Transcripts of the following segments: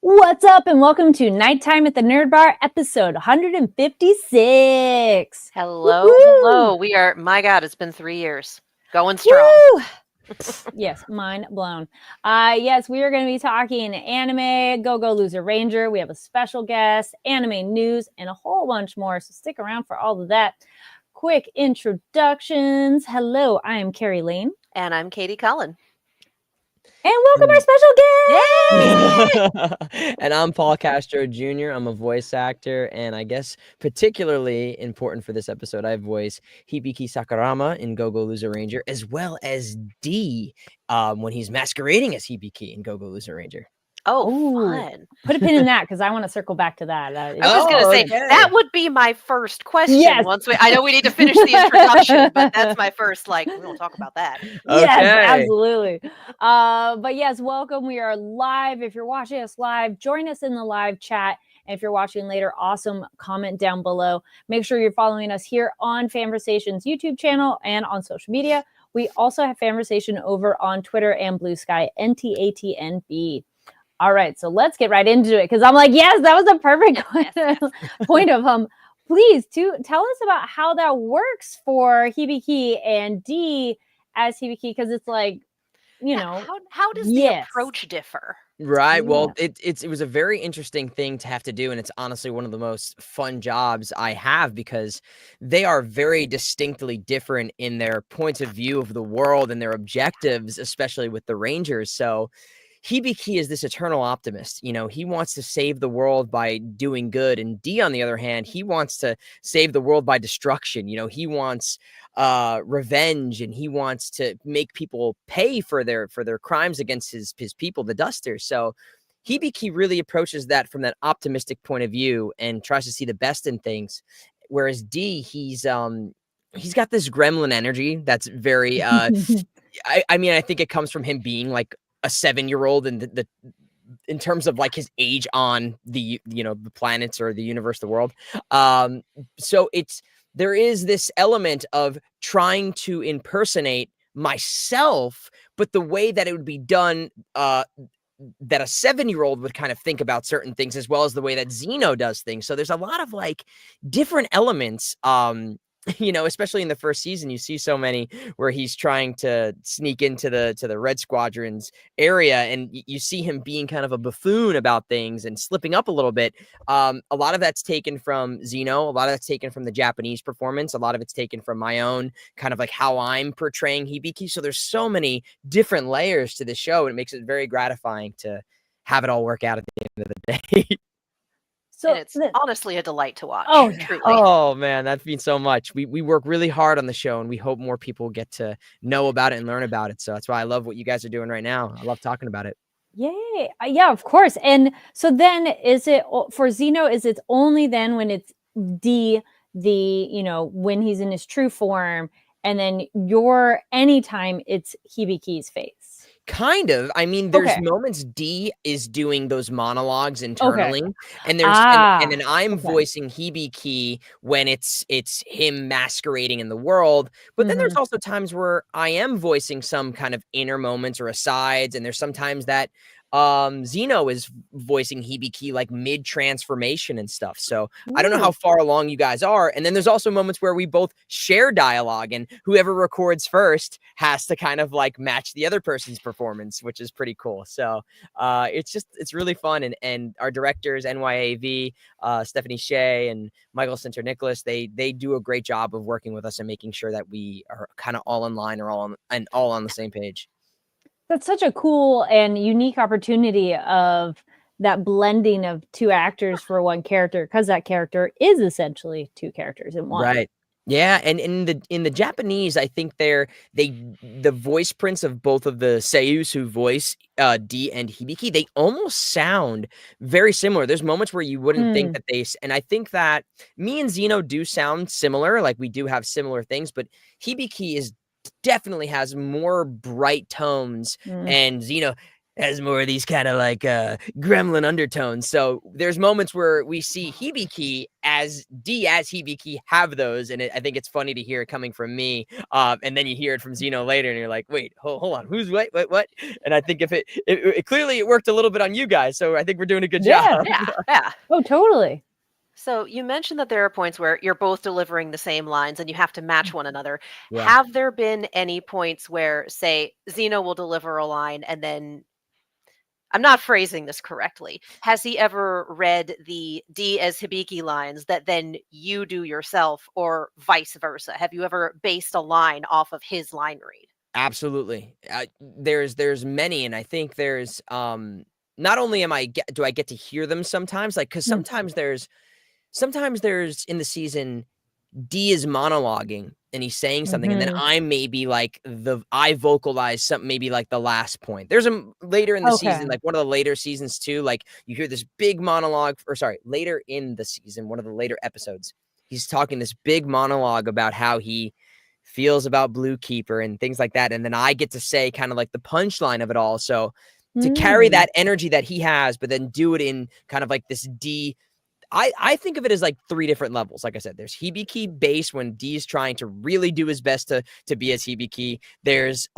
What's up, and welcome to Nighttime at the Nerd Bar, episode 156. Hello, Woo-hoo! hello. My God, it's been 3 years. Going strong. Woo! Yes, mind blown. Yes, we are going to be talking anime, Go Loser Ranger. We have a special guest, anime news, and a whole bunch more. So stick around for all of that. Quick introductions. Hello, I am Carrie Lane. And I'm Katie Cullen. And welcome our special guest! Yay! And I'm Paul Castro Jr. I'm a voice actor, and I guess particularly important for this episode, I voice Hibiki Sakurama in Go Loser Ranger, as well as D when he's masquerading as Hibiki in Go Loser Ranger. Oh, Ooh, fun. Put a pin in that because I want to circle back to that. I was just going to say, okay. that would be my first question. Yes. I know we need to finish the introduction, but that's my first, we don't talk about that. Yes, Okay. absolutely. But yes, welcome. We are live. If you're watching us live, join us in the live chat. And if you're watching later, awesome. Comment down below. Make sure you're following us here on Fanversation's YouTube channel and on social media. We also have Fanversation over on Twitter and Blue Sky, NTATNB. All right, so let's get right into it because I'm like, yes, that was a perfect point of please tell us about how that works for Hibiki and D as Hibiki, because it's like, how does the approach differ? Right. Well, it was a very interesting thing to have to do. And it's honestly one of the most fun jobs I have because they are very distinctly different in their points of view of the world and their objectives, especially with the Rangers. So Hibiki is this eternal optimist. He wants to save the world by doing good. And D, on the other hand, he wants to save the world by destruction. He wants revenge, and he wants to make people pay for their crimes against his people, the Dusters. So Hibiki really approaches that from that optimistic point of view and tries to see the best in things. Whereas D, he's got this gremlin energy that's very I think it comes from him being like a 7-year-old and in terms of like his age on the the planets or the universe, the world. So there is this element of trying to impersonate myself, but the way that it would be done, that a 7-year-old would kind of think about certain things, as well as the way that Zeno does things. So there's a lot of like different elements, especially in the first season. You see so many where he's trying to sneak into the Red Squadron's area, and you see him being kind of a buffoon about things and slipping up a little bit. A lot of that's taken from Zeno. A lot of that's taken from the Japanese performance. A lot of it's taken from my own kind of like how I'm portraying Hibiki. So there's so many different layers to the show, and it makes it very gratifying to have it all work out at the end of the day. So it's honestly a delight to watch. Oh, truly. Oh man, that means so much. We work really hard on the show, and we hope more people get to know about it and learn about it. So that's why I love what you guys are doing right now. I love talking about it. Yay. Yeah, of course. And so then is it for Zeno, is it only then when it's D, when he's in his true form, and then anytime it's Hibiki's face? Kind of. I mean, there's moments D is doing those monologues internally, and there's and then I'm voicing Hibiki when it's him masquerading in the world. But then there's also times where I am voicing some kind of inner moments or asides, and there's sometimes that Zeno is voicing Hibiki like mid transformation and stuff. So I don't know how far along you guys are. And then there's also moments where we both share dialogue, and whoever records first has to kind of like match the other person's performance, which is pretty cool. So it's really fun. And our directors, NYAV, Stephanie Shea and Michael Sinter Nicholas, they do a great job of working with us and making sure that we are kind of all in line or all on the same page. That's such a cool and unique opportunity of that blending of two actors for one character, because that character is essentially two characters in one. Right. Yeah, and in the Japanese, I think the voice prints of both of the seiyus who voice D and Hibiki, they almost sound very similar. There's moments where you wouldn't think that and I think that me and Zeno do sound similar, like we do have similar things, but Hibiki definitely has more bright tones, and Zeno has more of these kind of like gremlin undertones. So there's moments where we see Hibiki as Hibiki have those, and I think it's funny to hear it coming from me. And then you hear it from Zeno later, and you're like, wait, hold on, who's what? And I think if it clearly it worked a little bit on you guys, so I think we're doing a good job. Yeah. Oh, totally. So you mentioned that there are points where you're both delivering the same lines and you have to match one another. Yeah. Have there been any points where, say, Zeno will deliver a line and then, I'm not phrasing this correctly, has he ever read the D as Hibiki lines that then you do yourself, or vice versa? Have you ever based a line off of his line read? Absolutely. There's many, and I think there's not only do I get to hear them sometimes, like, because sometimes there's in the season D is monologuing and he's saying something, and then I maybe like I vocalize something, maybe like the last point. There's a later in the season, like one of the later seasons too, like you hear this big monologue, or sorry, later in the season, one of the later episodes, he's talking this big monologue about how he feels about Blue Keeper and things like that. And then I get to say kind of like the punchline of it all. So to carry that energy that he has, but then do it in kind of like this D. I think of it as like 3 different levels. Like I said, there's Hibiki base when D is trying to really do his best to be as Hibiki. There's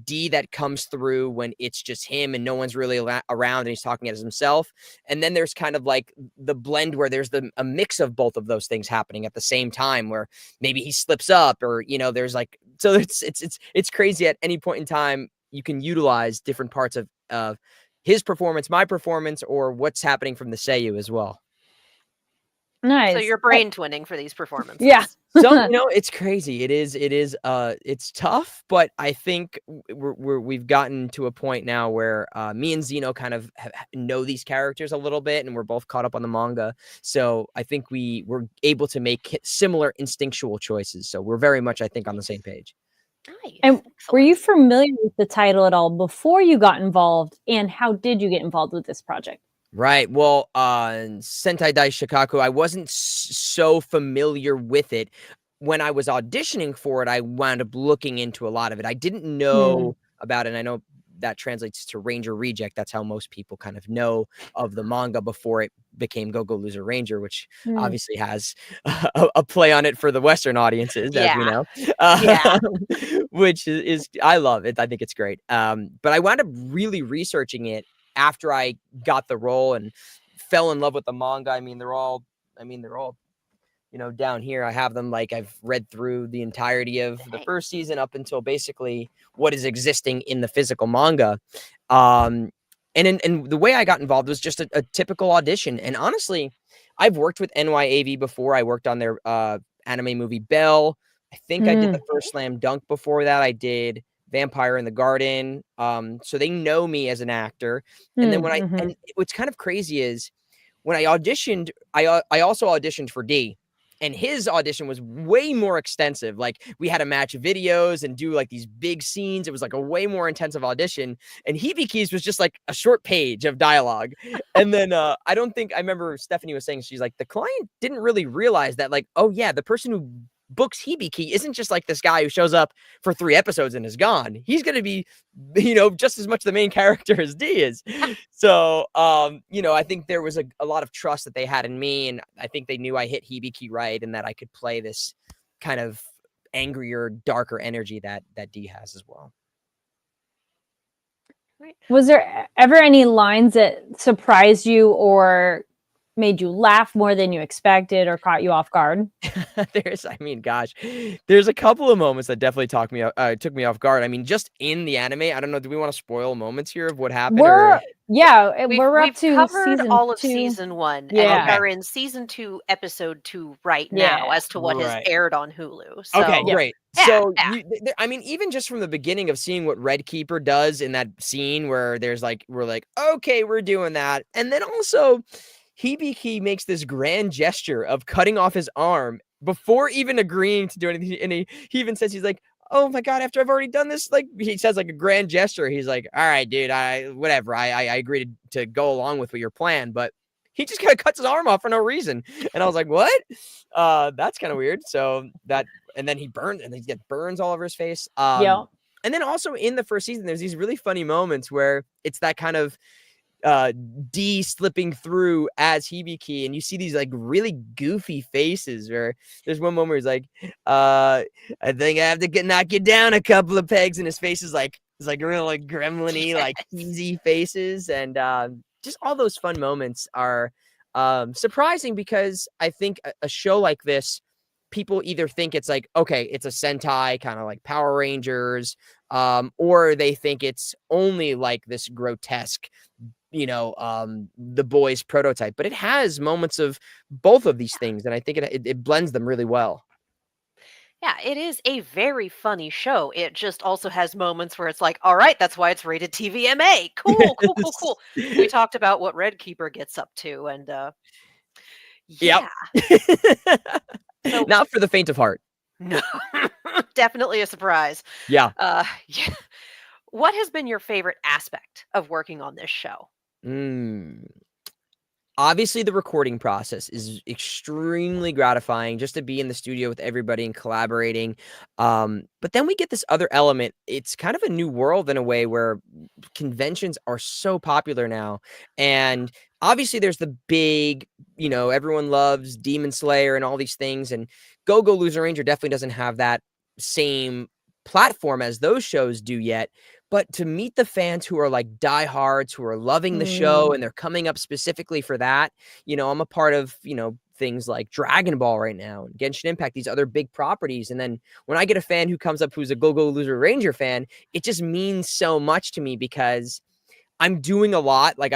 D that comes through when it's just him and no one's really around and he's talking as himself. And then there's kind of like the blend where there's a mix of both of those things happening at the same time, where maybe he slips up, or there's like, so it's crazy. At any point in time you can utilize different parts of his performance, my performance, or what's happening from the Seiyu as well. Nice. So you're brain twinning for these performances. Yeah. So it's crazy. It's tough, but I think we've gotten to a point now where me and Zeno kind of know these characters a little bit, and we're both caught up on the manga. So I think we're able to make similar instinctual choices. So we're very much, I think, on the same page. Nice. And Excellent. were you familiar with the title at all before you got involved? And how did you get involved with this project? Right. Well, Sentai Dai Shikaku, I wasn't so familiar with it. When I was auditioning for it, I wound up looking into a lot of it. I didn't know about it, and I know that translates to Ranger Reject. That's how most people kind of know of the manga before it became Go Go Loser Ranger, which obviously has a play on it for the Western audiences, as we know. Which is I love it. I think it's great. But I wound up really researching it after I got the role and fell in love with the manga. I mean, they're all, down here. I have them, like, I've read through the entirety of the first season up until basically what is existing in the physical manga. And the way I got involved was just a typical audition. And honestly, I've worked with NYAV before. I worked on their anime movie Belle. I think I did the first Slam Dunk before that. I did Vampire in the Garden. So they know me as an actor. And then and what's kind of crazy is when I auditioned, I also auditioned for D, and his audition was way more extensive. Like, we had to match videos and do like these big scenes. It was like a way more intensive audition. And Hibiki's was just like a short page of dialogue. And then I remember Stephanie was saying, she's like, the client didn't really realize that, like, oh yeah, the person who books Hibiki isn't just like this guy who shows up for 3 episodes and is gone. He's going to be, just as much the main character as D is. So, I think there was a lot of trust that they had in me, and I think they knew I hit Hibiki right and that I could play this kind of angrier, darker energy that D has as well. Was there ever any lines that surprised you or made you laugh more than you expected or caught you off guard? There's a couple of moments that definitely took me off guard. I mean, just in the anime, I don't know, do we want to spoil moments here of what happened? We're up we've to covered season all of 2. season 1, Yeah. and we are in season 2, episode 2 right now, as to what has aired on Hulu. So, okay, great. Yeah, so, yeah. I mean, even just from the beginning of seeing what Red Keeper does in that scene where we're like, okay, we're doing that. And then also, Hibiki makes this grand gesture of cutting off his arm before even agreeing to do anything. And he even says, he's like, oh my God, after I've already done this, like, he says like a grand gesture. He's like, all right, dude, I agreed to go along with your plan, but he just kind of cuts his arm off for no reason. And I was like, what? That's kind of weird. So and then he burns, and he gets burns all over his face. And then also in the first season, there's these really funny moments where it's that kind of D slipping through as Hibiki, and you see these like really goofy faces. Where there's one moment where he's like, "I think I have to knock you down a couple of pegs," and his face is like it's like real like gremlin-y, like easy faces, and just all those fun moments are surprising because I think a show like this, people either think it's like, okay, it's a Sentai kind of like Power Rangers, or they think it's only like this grotesque, the boys prototype, but it has moments of both of these things, and I think it blends them really well. Yeah, it is a very funny show. It just also has moments where it's like, all right, that's why it's rated TVMA. Cool, cool, cool, cool. We talked about what Red Keeper gets up to, and Yep. yeah. So Not for the faint of heart. no, definitely a surprise. Yeah. Yeah. What has been your favorite aspect of working on this show? Obviously, the recording process is extremely gratifying just to be in the studio with everybody and collaborating. But then we get this other element. It's kind of a new world in a way where conventions are so popular now. And obviously, there's the big, everyone loves Demon Slayer and all these things. And Go Go Loser Ranger definitely doesn't have that same platform as those shows do yet. But to meet the fans who are like diehards, who are loving the show and they're coming up specifically for that, I'm a part of, things like Dragon Ball right now and Genshin Impact, these other big properties. And then when I get a fan who comes up who's a Go Go Loser Ranger fan, it just means so much to me because I'm doing a lot. Like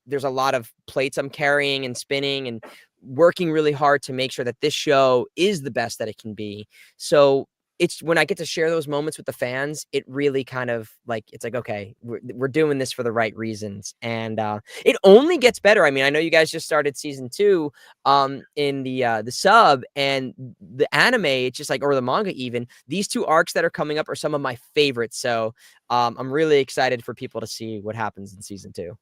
there's a lot of plates I'm carrying and spinning and working really hard to make sure that this show is the best that it can be. So it's when I get to share those moments with the fans, it really kind of like, it's like, okay, we're doing this for the right reasons. And it only gets better. I mean, I know you guys just started season 2 in the sub, and the anime, it's just like, or the manga even, these 2 arcs that are coming up are some of my favorites. So I'm really excited for people to see what happens in season 2.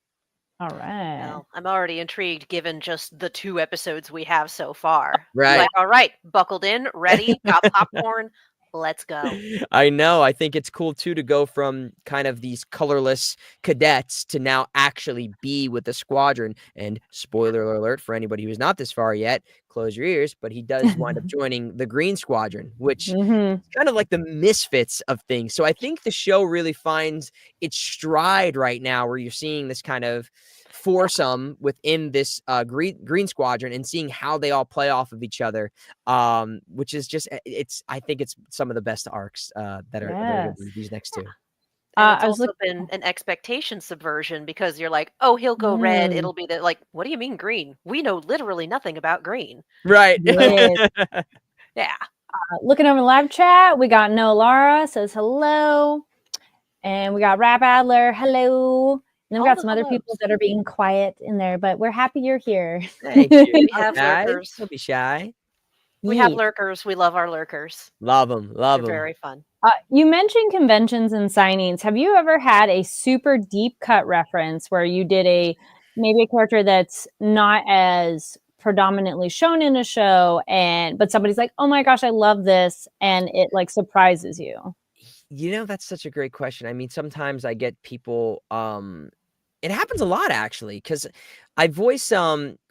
All right. Well, I'm already intrigued given just the 2 episodes we have so far. Right. Like, all right, buckled in, ready, got popcorn. Let's go. I know. I think it's cool too to go from kind of these colorless cadets to now actually be with the squadron. And spoiler alert for anybody who's not this far yet, close your ears, but he does wind up joining the Green Squadron, which is kind of like the misfits of things. So I think the show really finds its stride right now where you're seeing this kind of foursome within this green squadron and seeing how they all play off of each other, which is just I think it's some of the best arcs that are gonna be these next 2. And it's also been an expectation subversion because you're like, oh, he'll go red. It'll be like, what do you mean green? We know literally nothing about green. Right. Yes. Yeah. Looking over the live chat, we got Noah Lara says hello. And we got Rap Adler, hello. And then we got some other people that are being quiet in there, but we're happy you're here. Thank you. We have lurkers. Don't be shy. We have lurkers. We love our lurkers. Love them. Love them. Very fun. You mentioned conventions and signings. Have you ever had a super deep cut reference where you did maybe a character that's not as predominantly shown in a show, but somebody's like, oh my gosh, I love this, and it like surprises you? That's such a great question. I mean, sometimes I get people, it happens a lot actually, because I voice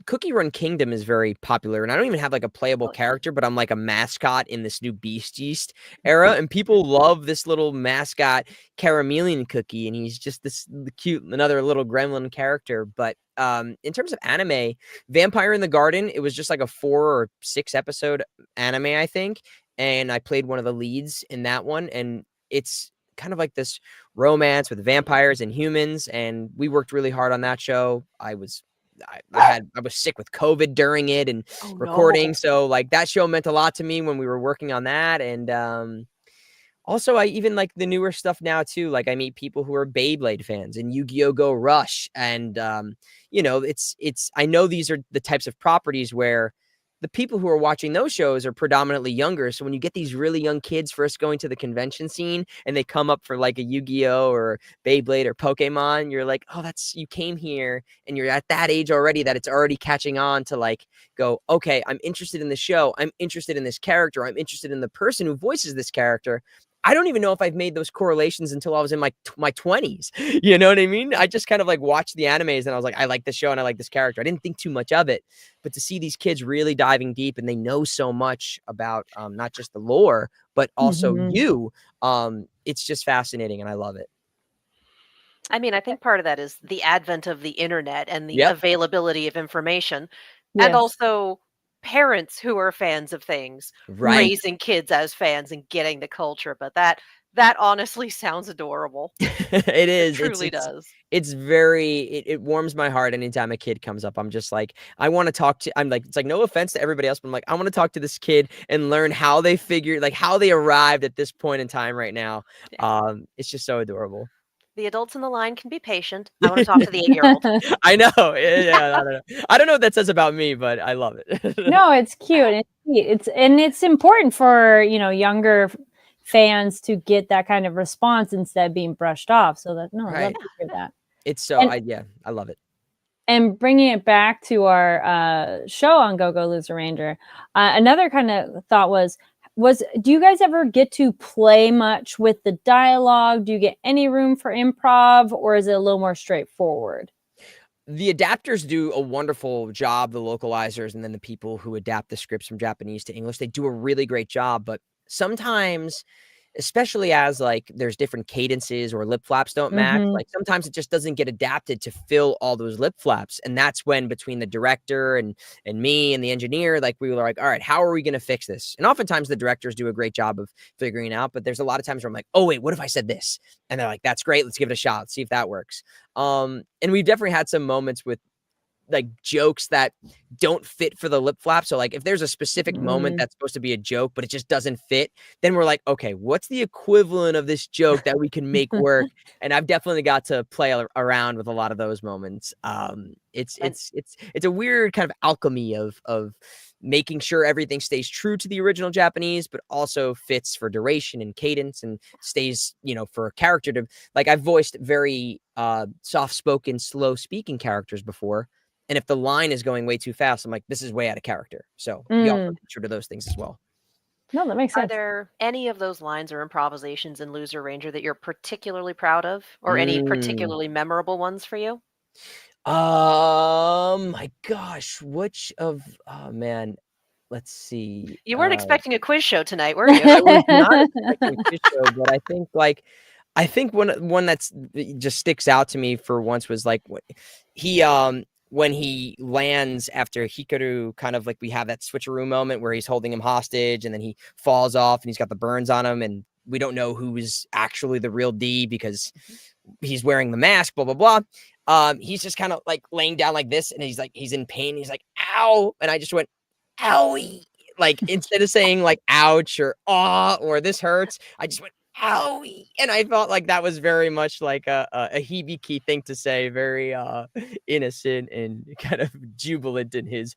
Cookie Run Kingdom is very popular, and I don't even have like a playable character, but I'm like a mascot in this new Beast Yeast era, and people love this little mascot Caramelian Cookie, and he's just this cute another little gremlin character. But in terms of anime, Vampire in the Garden, it was just like a 4 or 6 episode anime, I think, and I played one of the leads in that one, and it's kind of like this romance with vampires and humans, and we worked really hard on that show. I was sick with COVID during it and recording. No. So like that show meant a lot to me when we were working on that. And also I even like the newer stuff now too. Like I meet people who are Beyblade fans and Yu-Gi-Oh! Go Rush. And it's I know these are the types of properties where the people who are watching those shows are predominantly younger. So when you get these really young kids first going to the convention scene and they come up for like a Yu-Gi-Oh! Or Beyblade or Pokemon, you're like, oh, you came here and you're at that age already that it's already catching on to like go, okay, I'm interested in the show. I'm interested in this character. I'm interested in the person who voices this character. I don't even know if I've made those correlations until I was in my 20s. You know what I mean? I just kind of like watched the animes and I was like, I like this show and I like this character. I didn't think too much of it, but to see these kids really diving deep and they know so much about not just the lore, but also it's just fascinating and I love it. I mean, I think part of that is the advent of the internet and the Yep. availability of information, and Yes. also parents who are fans of things, Right. raising kids as fans and getting the culture. But that honestly sounds adorable. It is. Truly does. It's very, it warms my heart anytime a kid comes up. I'm just like, I want to talk to, I'm like, it's like, no offense to everybody else, but I'm like, I want to talk to this kid and learn how they figured, like how they arrived at this point in time right now. It's just so adorable. The adults in the line can be patient. I want to talk to the 8-year-old. I know. Yeah, I don't know what that says about me, but I love it. No, it's cute. It's sweet. It's important for, younger fans to get that kind of response instead of being brushed off. So that, no, I love to hear that. It's so, I love it. And bringing it back to our show on Go Go Loser Ranger, another kind of thought was, do you guys ever get to play much with the dialogue? Do you get any room for improv, or is it a little more straightforward? The adapters do a wonderful job, the localizers, and then the people who adapt the scripts from Japanese to English, they do a really great job. But sometimes, especially as like there's different cadences or lip flaps don't match, like sometimes it just doesn't get adapted to fill all those lip flaps. And that's when between the director and me and the engineer, like we were like, all right, how are we going to fix this? And oftentimes the directors do a great job of figuring it out, but there's a lot of times where I'm like, oh wait, what if I said this? And they're like, that's great. Let's give it a shot. Let's see if that works. And we've definitely had some moments with like jokes that don't fit for the lip flap. So like if there's a specific moment that's supposed to be a joke, but it just doesn't fit, then we're like, okay, what's the equivalent of this joke that we can make work? And I've definitely got to play around with a lot of those moments. It's a weird kind of alchemy of making sure everything stays true to the original Japanese, but also fits for duration and cadence and stays, for a character to like, I've voiced very soft-spoken, slow-speaking characters before. And if the line is going way too fast, I'm like, this is way out of character. So you also make sure to those things as well. No, that makes sense. Are there any of those lines or improvisations in Loser Ranger that you're particularly proud of, or any particularly memorable ones for you? My gosh, oh man, let's see. You weren't expecting a quiz show tonight, were you? I was not expecting a quiz show, but I think one that's just sticks out to me for once was like when he lands after Hikaru, kind of like we have that switcheroo moment where he's holding him hostage and then he falls off and he's got the burns on him and we don't know who is actually the real D because he's wearing the mask, blah, blah, blah. He's just kind of like laying down like this and he's in pain. He's like, ow. And I just went, owie. Like instead of saying like, ouch or aw, or this hurts, I just went, owie. And I felt like that was very much like a Hibiki thing to say, very innocent and kind of jubilant in his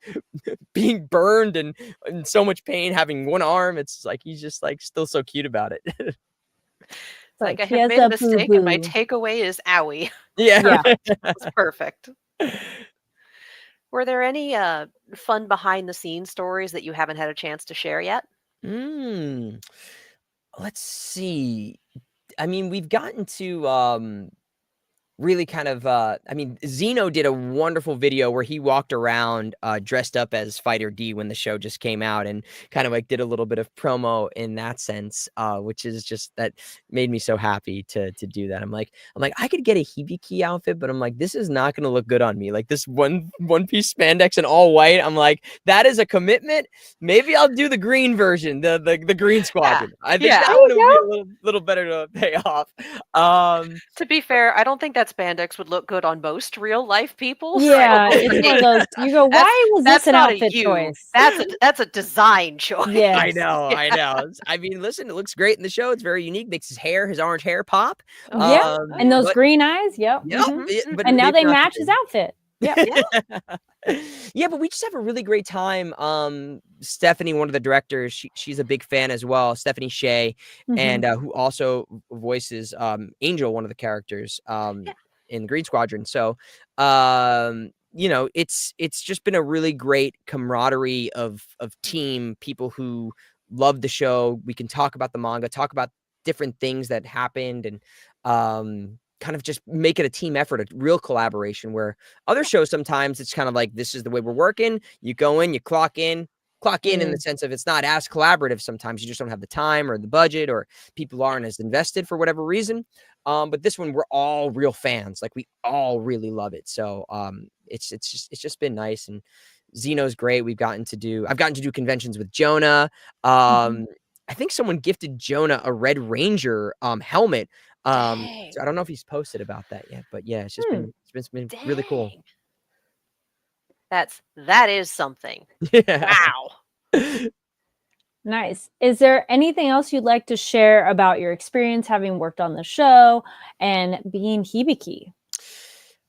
being burned and in so much pain, having one arm. It's like he's just like still so cute about it. It's like I have made a mistake and my takeaway is owie. Yeah. That's perfect. Were there any fun behind the scenes stories that you haven't had a chance to share yet? Let's see. I mean, we've gotten to really kind of Zeno did a wonderful video where he walked around dressed up as Fighter D when the show just came out and kind of like did a little bit of promo in that sense, which is just that made me so happy to do that. I'm like I could get a Hibiki outfit, but I'm like, this is not going to look good on me. Like this one piece spandex and all white. I'm like, that is a commitment. Maybe I'll do the green version, the green squadron. Yeah. I think that would be a little better to pay off. To be fair, I don't think that spandex would look good on most real life people. Yeah, it's one of those. You go, why was this an outfit choice? That's a design choice. Yeah, I know. I mean, listen, it looks great in the show. It's very unique. Makes his orange hair pop. Yeah, and those green eyes. Yep. But and now they match his outfit. Yeah. Yeah, but we just have a really great time. Stephanie, one of the directors, she's a big fan as well. Stephanie Shea, and who also voices Angel, one of the characters in the Green Squadron. So, it's just been a really great camaraderie of team people who love the show. We can talk about the manga, talk about different things that happened, and kind of just make it a team effort, a real collaboration, where other shows sometimes it's kind of like, this is the way we're working. You go in, you clock in in the sense of it's not as collaborative. Sometimes you just don't have the time or the budget, or people aren't as invested for whatever reason. But this one, we're all real fans. Like, we all really love it. So it's just been nice. And Xeno's great. I've gotten to do conventions with Jonah. I think someone gifted Jonah a Red Ranger helmet. So I don't know if he's posted about that yet, but yeah, it's just been really cool. That is something. Yeah. Wow. Nice. Is there anything else you'd like to share about your experience having worked on the show and being Hibiki?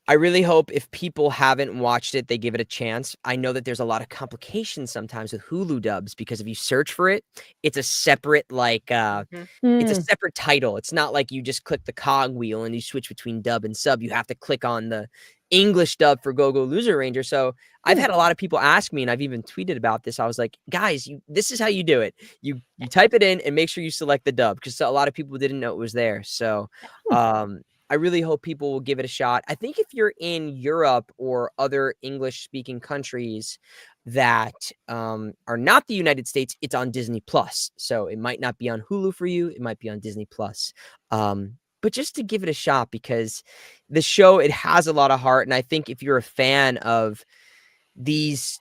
I really hope if people haven't watched it, they give it a chance. I know that there's a lot of complications sometimes with Hulu dubs, because if you search for it, it's a separate it's a separate title. It's not like you just click the cog wheel and you switch between dub and sub. You have to click on the English dub for Go Go Loser Ranger. So I've had a lot of people ask me, and I've even tweeted about this. I was like, guys, this is how you do it. You type it in and make sure you select the dub, because a lot of people didn't know it was there. So I really hope people will give it a shot. I think if you're in Europe or other English-speaking countries that are not the United States, it's on Disney Plus. So it might not be on Hulu for you. It might be on Disney Plus. But just to give it a shot, because the show, it has a lot of heart. And I think if you're a fan of these,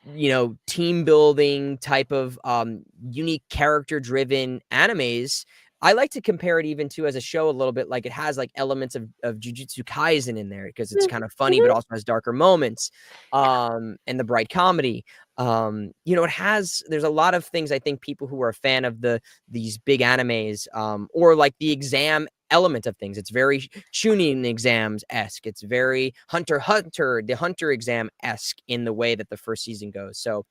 team building type of unique character driven animes, I like to compare it even to, as a show, a little bit like it has like elements of Jujutsu Kaisen in there, because it's kind of funny, but also has darker moments, and the bright comedy. There's a lot of things. I think people who are a fan of these big animes, or like the exam element of things, it's very Chunin exams-esque. It's very the Hunter exam-esque in the way that the first season goes. So,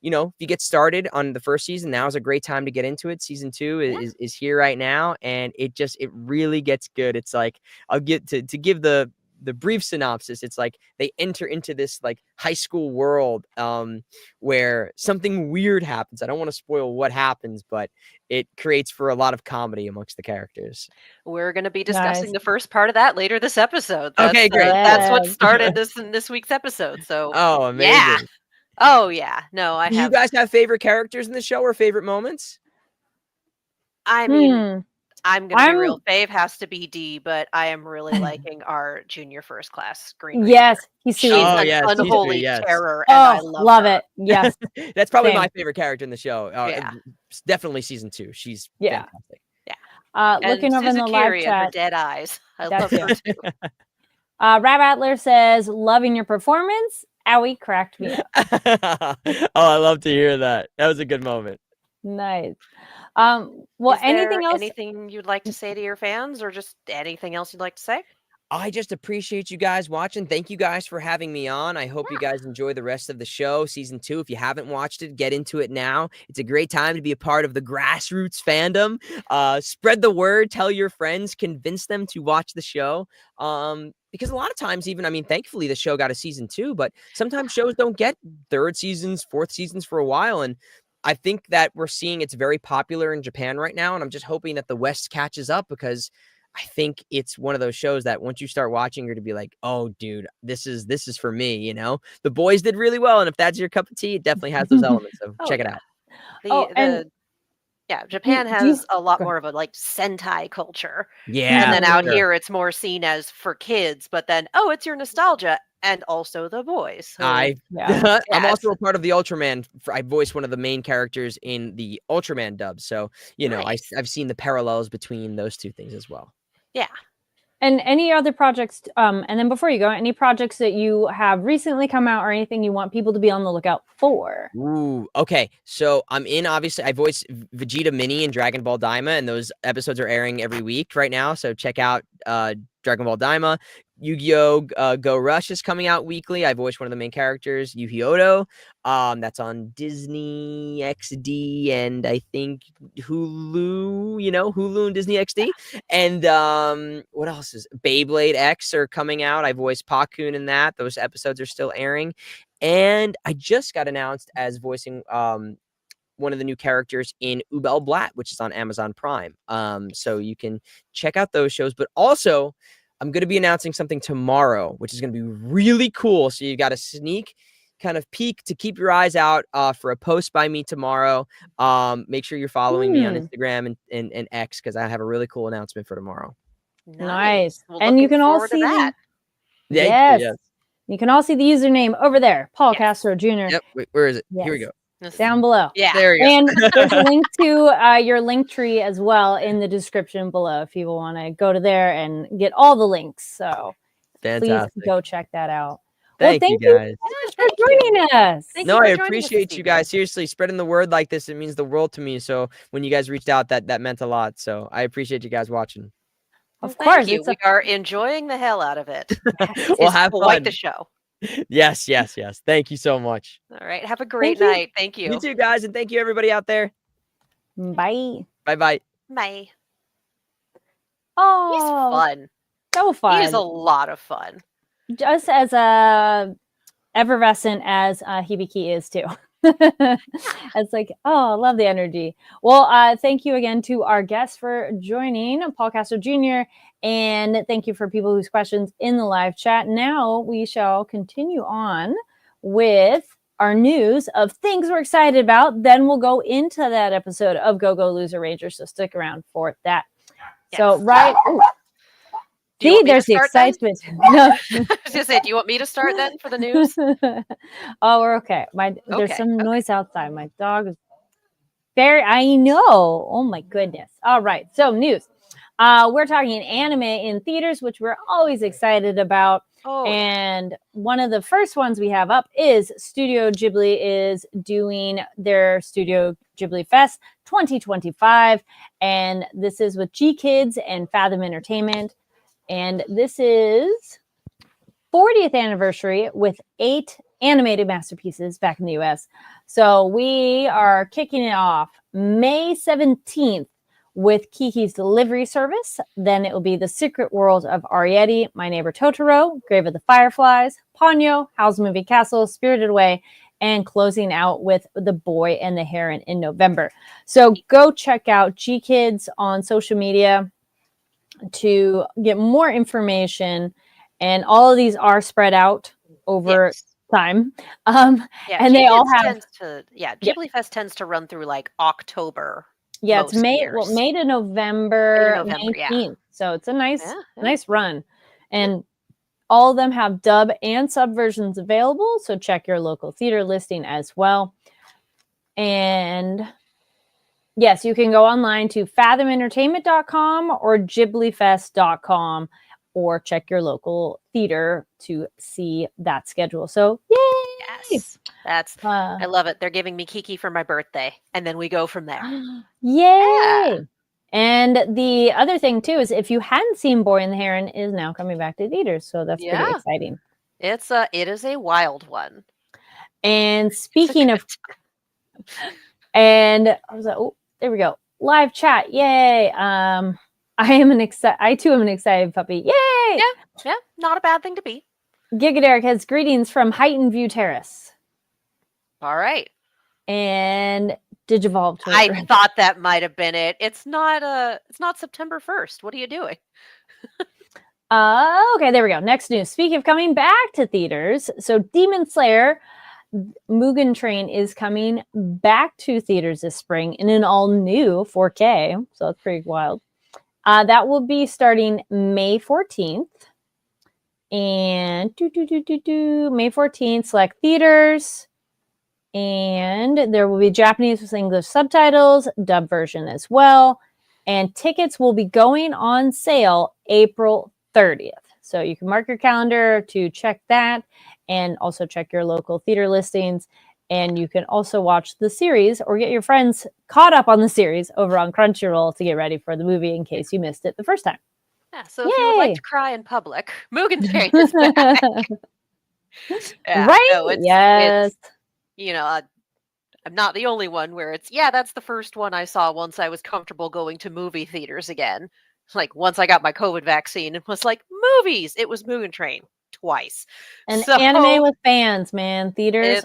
if you get started on the first season, now is a great time to get into it. Season 2 is here right now, and it really gets good. It's like, I'll get to give the brief synopsis. It's like they enter into this like high school world where something weird happens. I don't want to spoil what happens, but it creates for a lot of comedy amongst the characters. We're going to be discussing the first part of that later this episode. Okay, great. That's what started this week's episode. So amazing. Yeah. Oh yeah. No, I Do have. you guys have favorite characters in the show or favorite moments? I mean, I'm going to be real. Fave has to be D, but I am really liking our junior first class Green Ranger. Yes, she's an unholy terror, and I love her. It. Yes, that's probably my favorite character in the show. Definitely season 2. She's fantastic. Yeah. Looking over in the live chat, her dead eyes. I love her too. Rab Atler says, "Loving your performance." Owie, cracked me up. I love to hear that. That was a good moment. Nice. Well, anything else? Anything you'd like to say to your fans, or just anything else you'd like to say? I just appreciate you guys watching. Thank you guys for having me on. I hope you guys enjoy the rest of the show. Season 2, if you haven't watched it, get into it now. It's a great time to be a part of the grassroots fandom. Spread the word, tell your friends, convince them to watch the show. Because a lot of times, even, thankfully the show got a season 2, but sometimes shows don't get 3rd seasons, 4th seasons for a while. And I think that we're seeing it's very popular in Japan right now. And I'm just hoping that the West catches up, because I think it's one of those shows that once you start watching, you're to be like, oh, dude, this is for me. The Boys did really well. And if that's your cup of tea, it definitely has those elements. So check it out. Japan has a lot more of a like Sentai culture. Yeah. And then out here, it's more seen as for kids, but then, it's your nostalgia and also the Boys. So, I'm also a part of the Ultraman. I voice one of the main characters in the Ultraman dub. So, nice. I've seen the parallels between those two things as well. Yeah. And any other projects, and then before you go, any projects that you have recently come out or anything you want people to be on the lookout for? Ooh, okay. So obviously, I voice Vegeta Mini in Dragon Ball Daima, and those episodes are airing every week right now. So check out Dragon Ball Daima. Yu-Gi-Oh! Go Rush is coming out weekly. I voice one of the main characters, Yuhi Odo. That's on Disney XD and I think Hulu, Hulu and Disney XD. And what else is Beyblade X are coming out. I voiced Pakun in that. Those episodes are still airing. And I just got announced as voicing one of the new characters in Ubel Blatt, which is on Amazon Prime. So you can check out those shows. But also, I'm going to be announcing something tomorrow, which is going to be really cool. So you've got a sneak kind of peek to keep your eyes out for a post by me tomorrow. Make sure you're following me on Instagram and X, because I have a really cool announcement for tomorrow. Nice. Well, And you can all forward to see that. Yes. You can all see the username over there, Paul Castro Jr. Yep. Wait, where is it? Yes. Here we go. Down below. Yeah. There we go. And there's a link to your link tree as well in the description below if you want to go to there and get all the links. So Fantastic. please go check that out. Thank you guys. For joining us. No, I appreciate you guys. Seriously, spreading the word like this, it means the world to me. So when you guys reached out, that meant a lot. So I appreciate you guys watching. Of course. We are enjoying the hell out of it. We'll have quite fun. the show. Yes. Thank you so much. All right. Have a great night. Thank you. You too, guys. And thank you, everybody out there. Bye. Bye. Bye. Oh, He's fun. So fun. He is a lot of fun. Just as effervescent as Hibiki is too. It's like, oh, I love the energy. Well, thank you again to our guests for joining, Paul Castro Jr. And thank you for people whose questions in the live chat. Now we shall continue on with our news of things we're excited about. Then we'll go into that episode of Go Go Loser Ranger. So stick around for that. Yes. So right. Ooh. See, there's the excitement. No. I was gonna say, do you want me to start then for the news? Oh, we're okay. There's some noise outside. My dog is I know. Oh my goodness. All right. So news. We're talking anime in theaters, which we're always excited about. Oh. And one of the first ones we have up is Studio Ghibli is doing their Studio Ghibli Fest 2025. And this is with G Kids and Fathom Entertainment. And this is 40th anniversary with 8 animated masterpieces back in the US. So we are kicking it off May 17th with Kiki's Delivery Service. Then it will be The Secret World of Arrietty, My Neighbor Totoro, Grave of the Fireflies, Ponyo, Howl's Moving Castle, Spirited Away, and closing out with The Boy and the Heron in November. So go check out G Kids on social media to get more information, and all of these are spread out over time. And they all have Ghibli Fest tends to run through like October. Yeah, it's May to November 19th. So it's a nice run. And all of them have dub and sub versions available, so check your local theater listing as well. And yes, you can go online to fathomentertainment.com or ghiblifest.com or check your local theater to see that schedule. So, yay! Yes, I love it. They're giving me Kiki for my birthday, and then we go from there. Yay! Yeah. And the other thing, too, is if you hadn't seen Boy and the Heron, is now coming back to theaters. So that's pretty exciting. It is a wild one. And speaking of... And I was like, oh, there we go. Live chat. Yay. I too am an excited puppy. Yay. Yeah. Not a bad thing to be. Giga Derek has greetings from Heighton View Terrace. All right. And Digivolve. I thought that might have been it. It's not September 1st. What are you doing? Okay, there we go. Next news. Speaking of coming back to theaters, so Demon Slayer Mugen Train is coming back to theaters this spring in an all-new 4K. So that's pretty wild. That will be starting May 14th. And May 14th, select theaters. And there will be Japanese with English subtitles, dub version as well. And tickets will be going on sale April 30th. So you can mark your calendar to check that, and also check your local theater listings. And you can also watch the series or get your friends caught up on the series over on Crunchyroll to get ready for the movie in case you missed it the first time. Yeah, so if you would like to cry in public, Mugen Train is back. Right? No, yes. I'm not the only one where that's the first one I saw once I was comfortable going to movie theaters again. Like once I got my COVID vaccine, it was like movies. It was Mugen Train twice. And anime with fans, man. Theaters.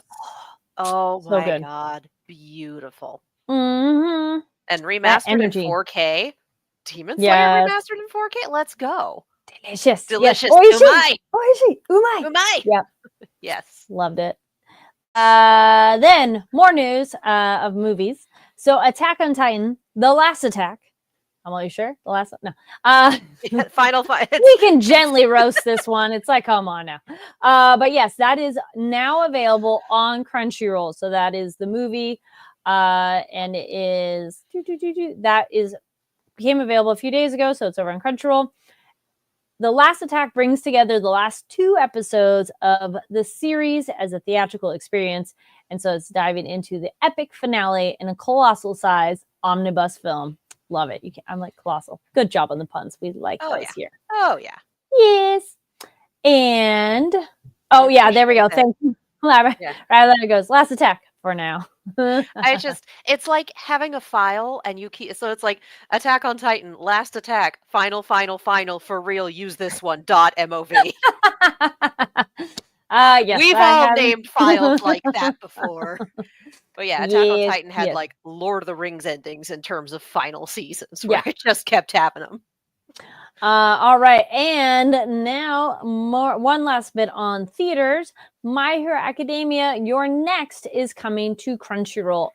Oh my God. beautiful. Mm-hmm. And remastered in energy. 4K. Demon Slayer Yes. remastered in 4K. Let's go. Delicious. Delicious. Yes. Umai. Oishi. Umai. Umai. Yep. Yes. Loved it. Then more news of movies. So Attack on Titan, The Last Attack. I'm not sure. The last no. Final fight. We can gently roast this one. It's like, come on now. But yes, that is now available on Crunchyroll. So that is the movie. And it is that is became available a few days ago. So it's over on Crunchyroll. The Last Attack brings together the last 2 episodes of the series as a theatrical experience. And so it's diving into the epic finale in a colossal size omnibus film. Love it. I'm like colossal. Good job on the puns. We like those here. Oh, yeah. Yes. And, oh, yeah, there we go. Thank you. Right there it goes. Last Attack for now. It's like having a file and you keep, so it's like Attack on Titan, Last Attack, final, for real, use this one, .mov. Yes. We've all named files like that before. But yeah, Attack on Titan had like Lord of the Rings endings in terms of final seasons where it just kept happening them. All right, and now one last bit on theaters. My Hero Academia, Your Next is coming to Crunchyroll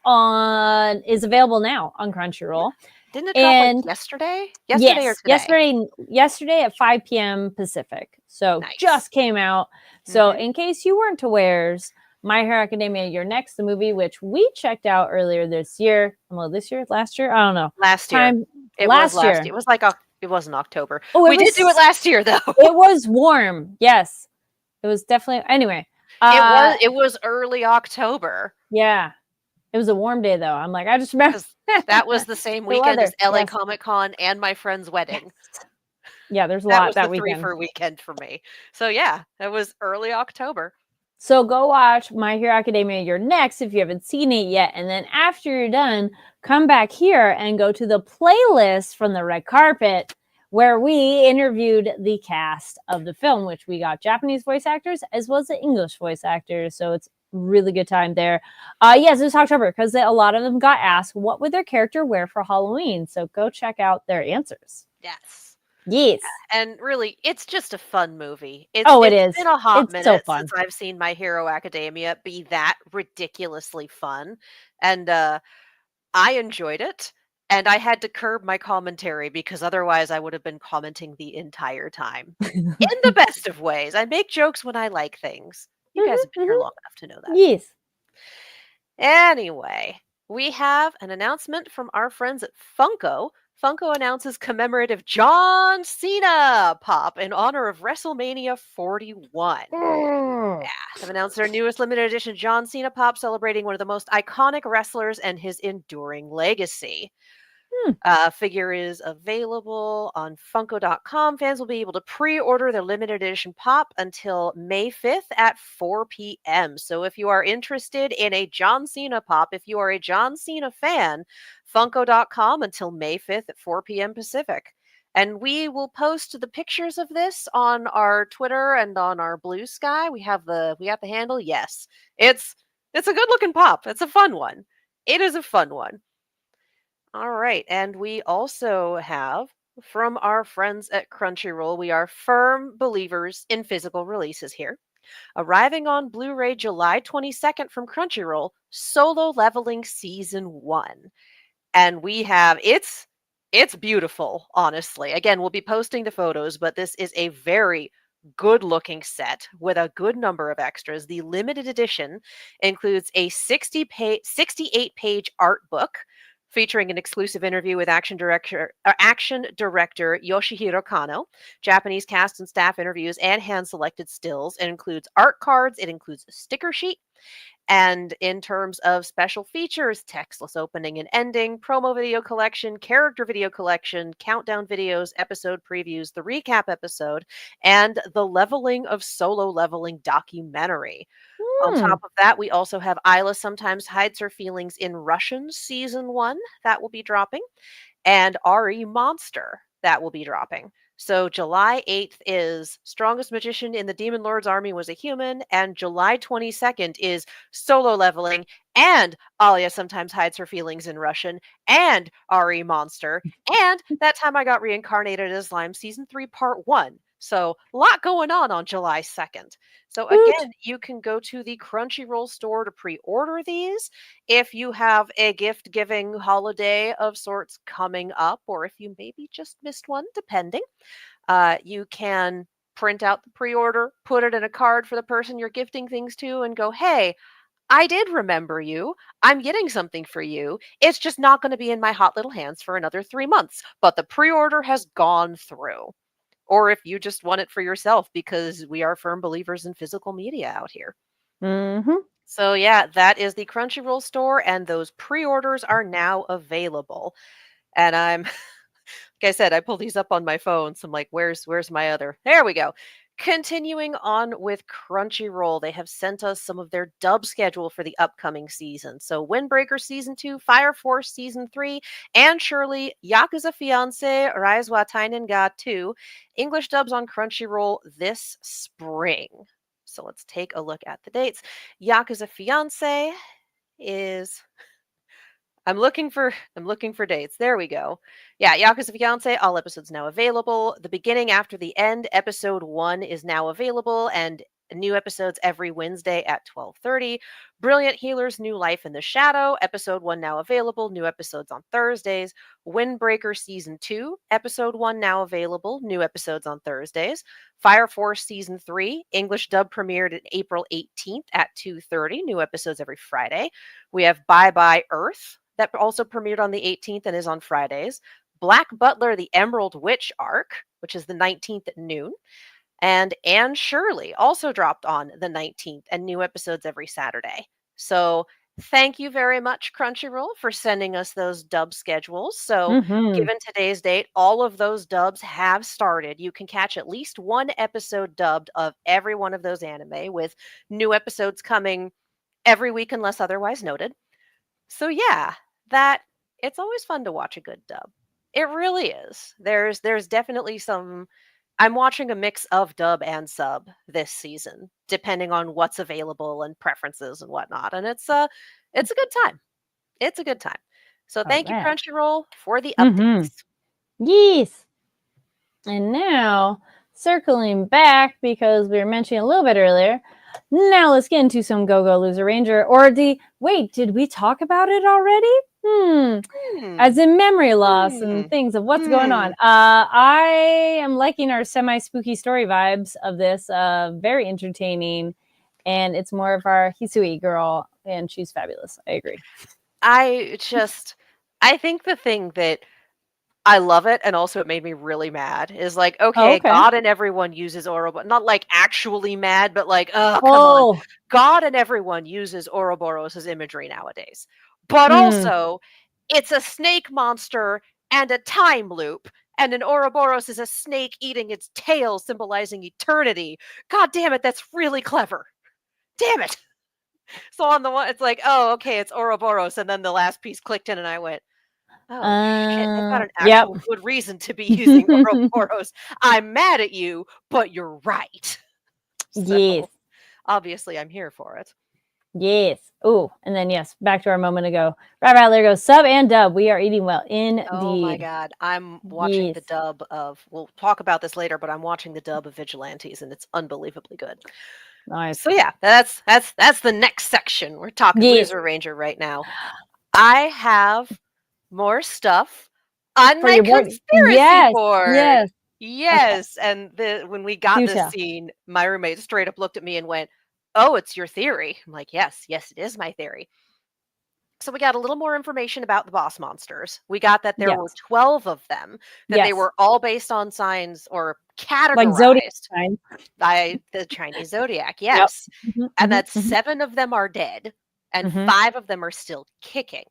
is available now on Crunchyroll. Didn't it drop like yesterday? Yesterday or today? Yesterday at 5 p.m. Pacific. So just came out. So in case you weren't awares, My Hero Academia, Your Next, the movie, which we checked out earlier this year. Well, last year? I don't know. Last year. It was last year. It was like it wasn't October. We did do it last year, though. It was warm. Yes. It was definitely. Anyway. It was early October. Yeah. It was a warm day, though. I'm like, I just remember. That was the same weekend as LA Comic Con and my friend's wedding. Yeah, there's a lot that was the weekend. 3 for weekend for me. So yeah, it was early October. So go watch My Hero Academia, Your Next, if you haven't seen it yet. And then after you're done, come back here and go to the playlist from the red carpet where we interviewed the cast of the film, which we got Japanese voice actors as well as the English voice actors. So it's really good time there. Yes, it's October because a lot of them got asked what would their character wear for Halloween. So go check out their answers. Yes. Yes. And really, it's just a fun movie. It is. It's been a hot minute so fun. since I've seen My Hero Academia be that ridiculously fun. And I enjoyed it. And I had to curb my commentary because otherwise I would have been commenting the entire time. In the best of ways. I make jokes when I like things. You guys have been here long enough to know that. Yes. Anyway, we have an announcement from our friends at Funko. Funko announces commemorative John Cena pop in honor of WrestleMania 41. Yeah, they've announced their newest limited edition John Cena pop celebrating one of the most iconic wrestlers and his enduring legacy. Figure is available on Funko.com. Fans will be able to pre-order their limited edition pop until May 5th at 4 p.m. So if you are interested in a John Cena pop, if you are a John Cena fan, Funko.com until May 5th at 4 p.m. Pacific. And we will post the pictures of this on our Twitter and on our Blue Sky. We have the handle. Yes, it's a good looking pop. It's a fun one. It is a fun one. All right, and we also have from our friends at Crunchyroll, we are firm believers in physical releases here. Arriving on Blu-ray July 22nd from Crunchyroll, Solo Leveling Season 1. And we have, it's beautiful, honestly. Again, we'll be posting the photos, but this is a very good-looking set with a good number of extras. The limited edition includes a 68-page art book, featuring an exclusive interview with action director Yoshihiro Kano, Japanese cast and staff interviews, and hand-selected stills. It includes art cards. It includes a sticker sheet. And in terms of special features, textless opening and ending, promo video collection, character video collection, countdown videos, episode previews, the recap episode, and the Leveling of Solo Leveling documentary. On top of that, we also have Isla Sometimes Hides Her Feelings in Russian Season 1. That will be dropping. And RE Monster. That will be dropping. So July 8th is strongest magician in the Demon Lord's army was a human, and July 22nd is solo leveling, and Alia sometimes hides her feelings in Russian, and RE monster, and that time I got reincarnated as Slime season 3 part 1. So a lot going on July 2nd. So Woot. again, you can go to the Crunchyroll store to pre-order these if you have a gift giving holiday of sorts coming up, or if you maybe just missed one, depending. You can print out the pre-order, put it in a card for the person you're gifting things to, and go, hey, I did remember you. I'm getting something for you. It's just not going to be in my hot little hands for another 3 months, but the pre-order has gone through. Or if you just want it for yourself, because we are firm believers in physical media out here. Mm-hmm. So yeah, that is the Crunchyroll store, and those pre-orders are now available. And I'm like I said, I pulled these up on my phone, so I'm like, where's my other? There we go. Continuing on with Crunchyroll, they have sent us some of their dub schedule for the upcoming season. So Windbreaker Season 2, Fire Force Season 3, and Shirley, Yakuza Fiance, Rise wa Tainen ga 2, English dubs on Crunchyroll this spring. So let's take a look at the dates. Yakuza Fiance is I'm looking for dates. There we go. Yeah, Yakuza Fiance, all episodes now available. The Beginning After the End, episode 1 is now available, and new episodes every Wednesday at 12:30. Brilliant Healers, New Life in the Shadow, episode 1 now available, new episodes on Thursdays. Windbreaker Season 2, episode 1 now available, new episodes on Thursdays. Fire Force Season 3, English dub premiered at April 18th at 2:30, new episodes every Friday. We have Bye Bye Earth, that also premiered on the 18th and is on Fridays. Black Butler, the Emerald Witch arc, which is the 19th at noon. And Anne Shirley also dropped on the 19th, and new episodes every Saturday. So thank you very much, Crunchyroll, for sending us those dub schedules. So Mm-hmm. given today's date, all of those dubs have started. You can catch at least one episode dubbed of every one of those anime, with new episodes coming every week unless otherwise noted. So yeah, that it's always fun to watch a good dub. It really is. There's definitely some I'm watching a mix of dub and sub this season, depending on what's available and preferences and whatnot. And it's a good time. It's a good time. So All thank you, right. Crunchyroll, for the Mhm. updates. Yes. And now, circling back, because we were mentioning a little bit earlier, now let's get into some Go-Go Loser Ranger. Or wait, did we talk about it already? As in memory loss and things of what's going on. I am liking our semi-spooky story vibes of this. Very entertaining. And it's more of our Hisui girl, and she's fabulous. I agree. I think the thing that I love it, and also it made me really mad, is like, okay, okay. God and everyone uses Ouroboros, not like actually mad, but like, oh, come on. God and everyone uses Ouroboros as imagery nowadays. But also, it's a snake monster and a time loop, and an Ouroboros is a snake eating its tail, symbolizing eternity. God damn it, that's really clever. Damn it. So on the one, it's like, oh, okay, it's Ouroboros, and then the last piece clicked in, and I went, oh shit, they've got an Yep. actual good reason to be using Ouroboros. I'm mad at you, but you're right. So Yes. obviously I'm here for it. Yes. Oh, and then yes, back to our moment ago. Rabbi Outlayer goes, sub and dub. We are eating well. Indeed. Oh my god. I'm watching the Yes. dub of we'll talk about this later, but I'm watching the dub of Vigilantes, and it's unbelievably good. Nice. So yeah, that's the next section. We're talking Yes. Loser Ranger right now. I have more stuff on For my your board. conspiracy Yes. board. Yes. Yes. And when we got Do this tell. scene, my roommate straight up looked at me and went, "Oh, it's your theory." I'm like, yes, it is my theory. So we got a little more information about the boss monsters. We got that there were Yes. 12 of them, that they Yes. were all based on signs or Like zodiac categorized sign. by the Chinese zodiac. Yes. Mhm, And mhm, that mhm, 7 of them are dead and mhm, 5 of them are still kicking.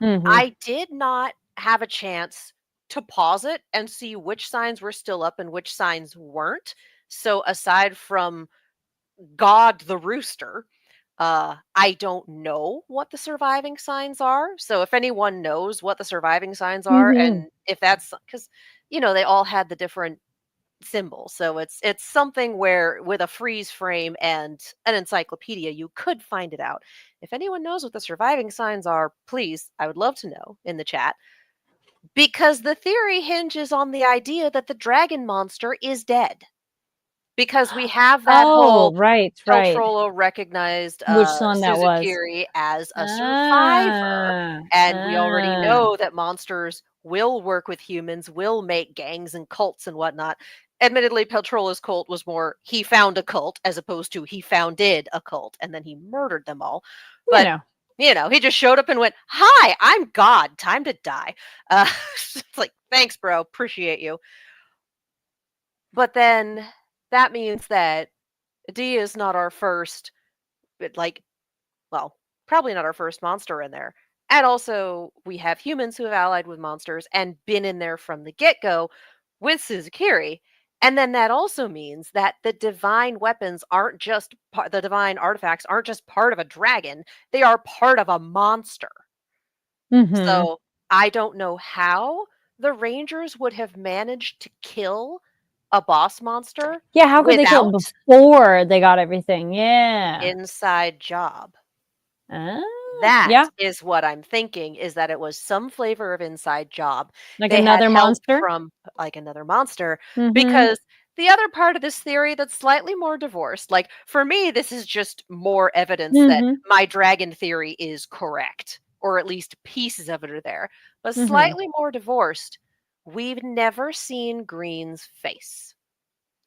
mhm. I did not have a chance to pause it and see which signs were still up and which signs weren't. So aside from God the Rooster, I don't know what the surviving signs are. So if anyone knows what the surviving signs are, Mhm. and if that's because they all had the different symbol. So it's something where with a freeze frame and an encyclopedia, you could find it out. If anyone knows what the surviving signs are, please, I would love to know in the chat. Because the theory hinges on the idea that the dragon monster is dead. Because we have that Oh, whole right. Peltrolo recognized Which one that was? Suzukiri as a survivor. And we already Ah. know that monsters will work with humans, will make gangs and cults and whatnot. Admittedly, Peltrolo's cult was more he found a cult as opposed to he founded a cult and then he murdered them all. But he just showed up and went, "Hi, I'm God. Time to die." It's like, thanks, bro. Appreciate you. But then that means that D is not our first, probably not our first monster in there. And also, we have humans who have allied with monsters and been in there from the get-go with Suzukiri. And then that also means that the divine weapons aren't just the divine artifacts aren't just part of a dragon; they are part of a monster. So I don't know how the Rangers would have managed to kill a boss monster. Yeah, how could they kill him before they got everything? Yeah. Inside job. That That is what I'm thinking, is that it was some flavor of inside job. Like they another had help monster? from like another monster. Because the other part of this theory that's slightly more divorced, like for me, this is just more evidence that my dragon theory is correct, or at least pieces of it are there. But slightly more divorced, we've never seen Green's face.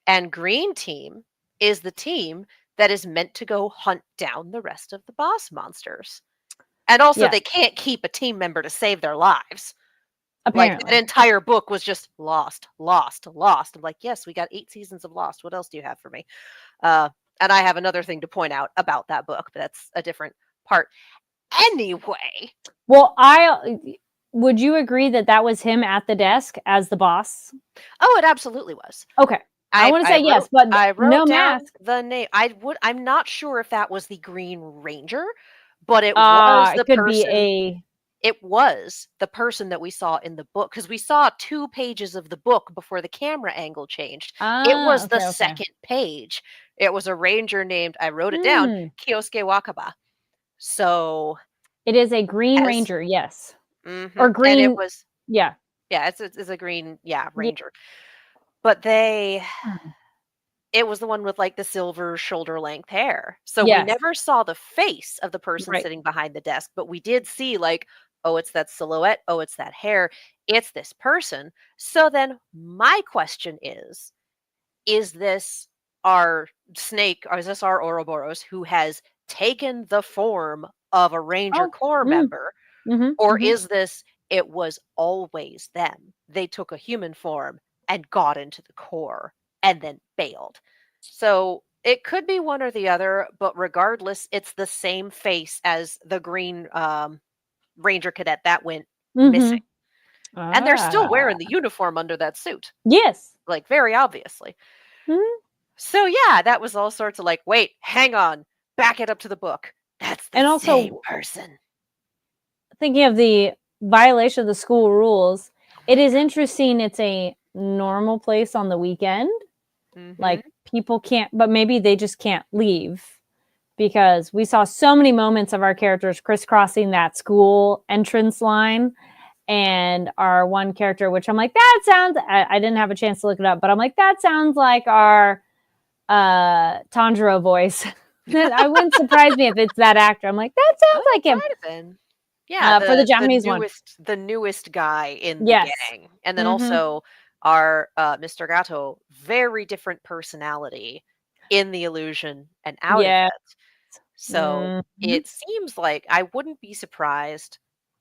And Green Team is the team that is meant to go hunt down the rest of the boss monsters. And also, they can't keep a team member to save their lives. Apparently. Like, that entire book was just lost, lost, lost. I'm like, yes, we got 8 seasons of Lost. What else do you have for me? And I have another thing to point out about that book, but that's a different part. Anyway. Well, would you agree that that was him at the desk as the boss? Oh, it absolutely was. Okay. I want to say yes, but I wrote no down mask. the name. I'm not sure if that was the Green Ranger, but it was the person. It was the person that we saw in the book, because we saw 2 pages of the book before the camera angle changed. It was the second page. It was a ranger named, I wrote it down, Kyosuke Wakaba. So it is a Green Ranger, yes. Or green. And it was, yeah, it's a green, ranger. But it was the one with like the silver shoulder length hair. So we never saw the face of the person sitting behind the desk, but we did see like, oh, it's that silhouette. Oh, it's that hair. It's this person. So then my question is this our snake, or is this our Ouroboros who has taken the form of a Ranger Corps member? Or is this, it was always them? They took a human form and got into the Corps and then bailed. So it could be one or the other, but regardless, it's the same face as the Green Ranger cadet that went missing. And they're still wearing the uniform under that suit. Yes. Like, very obviously. So yeah, that was all sorts of like, wait, hang on, back it up to the book. That's the same person. Thinking of the violation of the school rules, it is interesting. It's a normal place on the weekend. Like, people can't, but maybe they just can't leave, because we saw so many moments of our characters crisscrossing that school entrance line. And our one character, which I'm like, that sounds, I didn't have a chance to look it up, but I'm like, that sounds like our Tanjiro voice. I wouldn't surprise me if it's that actor. I'm like, that sounds like him. Might have been. Yeah, for the Japanese one. The newest guy in the gang. And then also our Mr. Gato, very different personality in the illusion and out of it. So it seems like I wouldn't be surprised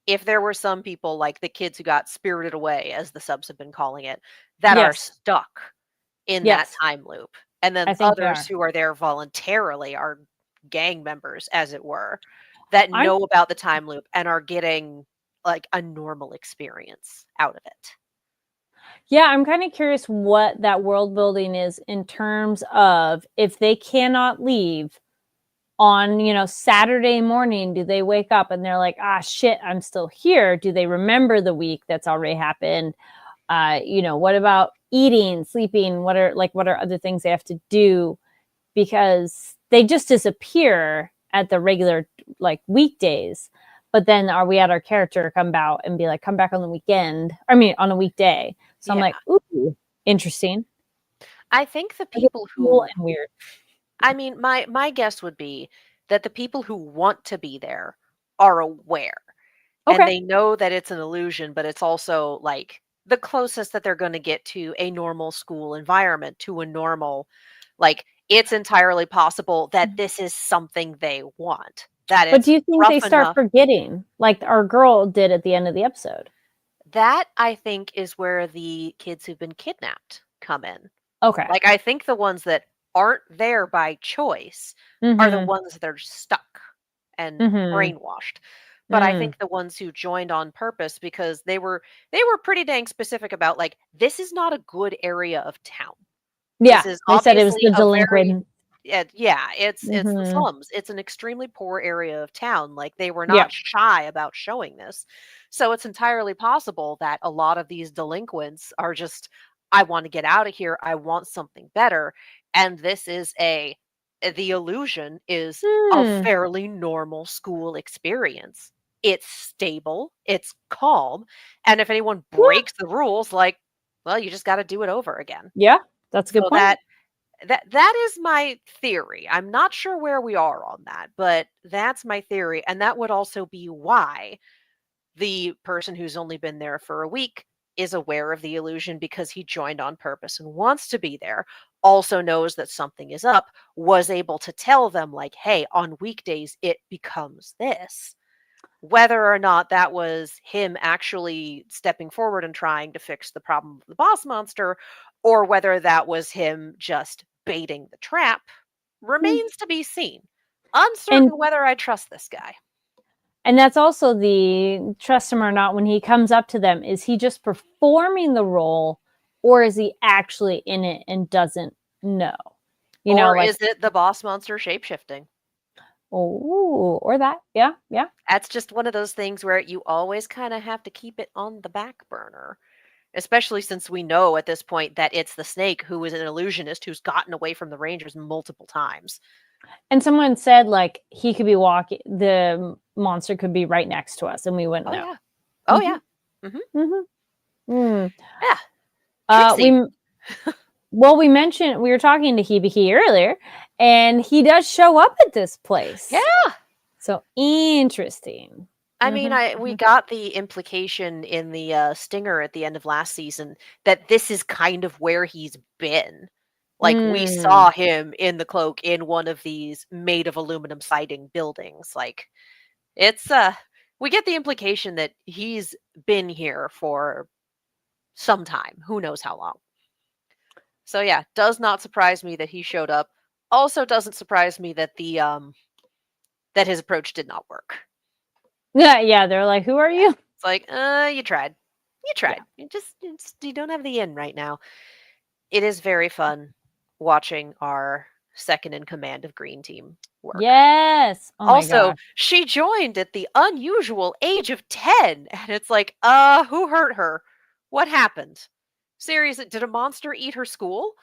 if there were some people, like the kids who got spirited away, as the subs have been calling it, that are stuck in that time loop. And then others who are there voluntarily are gang members, as it were, that know about the time loop and are getting like a normal experience out of it. Yeah, I'm kind of curious what that world building is in terms of, if they cannot leave on, Saturday morning, do they wake up and they're like, ah, shit, I'm still here? Do they remember the week that's already happened? What about eating, sleeping? What are other things they have to do? Because they just disappear at the regular weekdays. But then are we at our character come out and be like, come back on the weekend? I mean, on a weekday. So I'm like, ooh, interesting. I think the people cool who, and weird. I mean, my guess would be that the people who want to be there are aware. And Okay. they know that it's an illusion, but it's also like the closest that they're going to get to a normal school environment, to a normal, it's entirely possible that this is something they want. That But it's do you think they rough start enough. forgetting, like our girl did at the end of the episode? That, I think, is where the kids who've been kidnapped come in. Okay. Like, I think the ones that aren't there by choice are the ones that are stuck and brainwashed. But I think the ones who joined on purpose, because they were pretty dang specific about, like, this is not a good area of town. Yeah, This is they said it was obviously the a very delinquent. it's the slums. It's an extremely poor area of town. Like, they were Yeah. not shy about showing this. So it's entirely possible that a lot of these delinquents are just, I want to get out of here. I want something better. And this is the illusion is a fairly normal school experience. It's stable, it's calm, and if anyone breaks the rules, like, well, you just got to do it over again. Yeah, that's a good So point. that is my theory. I'm not sure where we are on that, but that's my theory, and that would also be why the person who's only been there for a week is aware of the illusion, because he joined on purpose and wants to be there, also knows that something is up, was able to tell them, like, hey, on weekdays it becomes this. Whether or not that was him actually stepping forward and trying to fix the problem of the boss monster, or whether that was him just baiting the trap, remains to be seen. Uncertain And whether I trust this guy. And that's also the trust him or not when he comes up to them. Is he just performing the role, or is he actually in it and doesn't know? Or is it the boss monster shapeshifting? Oh, or that. Yeah, yeah. That's just one of those things where you always kind of have to keep it on the back burner. Especially since we know at this point that it's the snake who is an illusionist who's gotten away from the Rangers multiple times. And someone said, like, he could be walking, the monster could be right next to us and we wouldn't know. Yeah. Oh, yeah. Yeah. We mentioned, we were talking to Hibiki earlier, and he does show up at this place. Yeah. So interesting. I mean, we got the implication in the stinger at the end of last season that this is kind of where he's been. Like, we saw him in the cloak in one of these made of aluminum siding buildings. Like, it's we get the implication that he's been here for some time. Who knows how long. So yeah, does not surprise me that he showed up. Also doesn't surprise me that the that his approach did not work. Yeah, they're like, who are you? It's like, you tried. Yeah. You don't have the in right now. It is very fun watching our second in command of Green Team work. Yes. Oh also, she joined at the unusual age of 10, and it's like, who hurt her? What happened? Seriously, did a monster eat her school?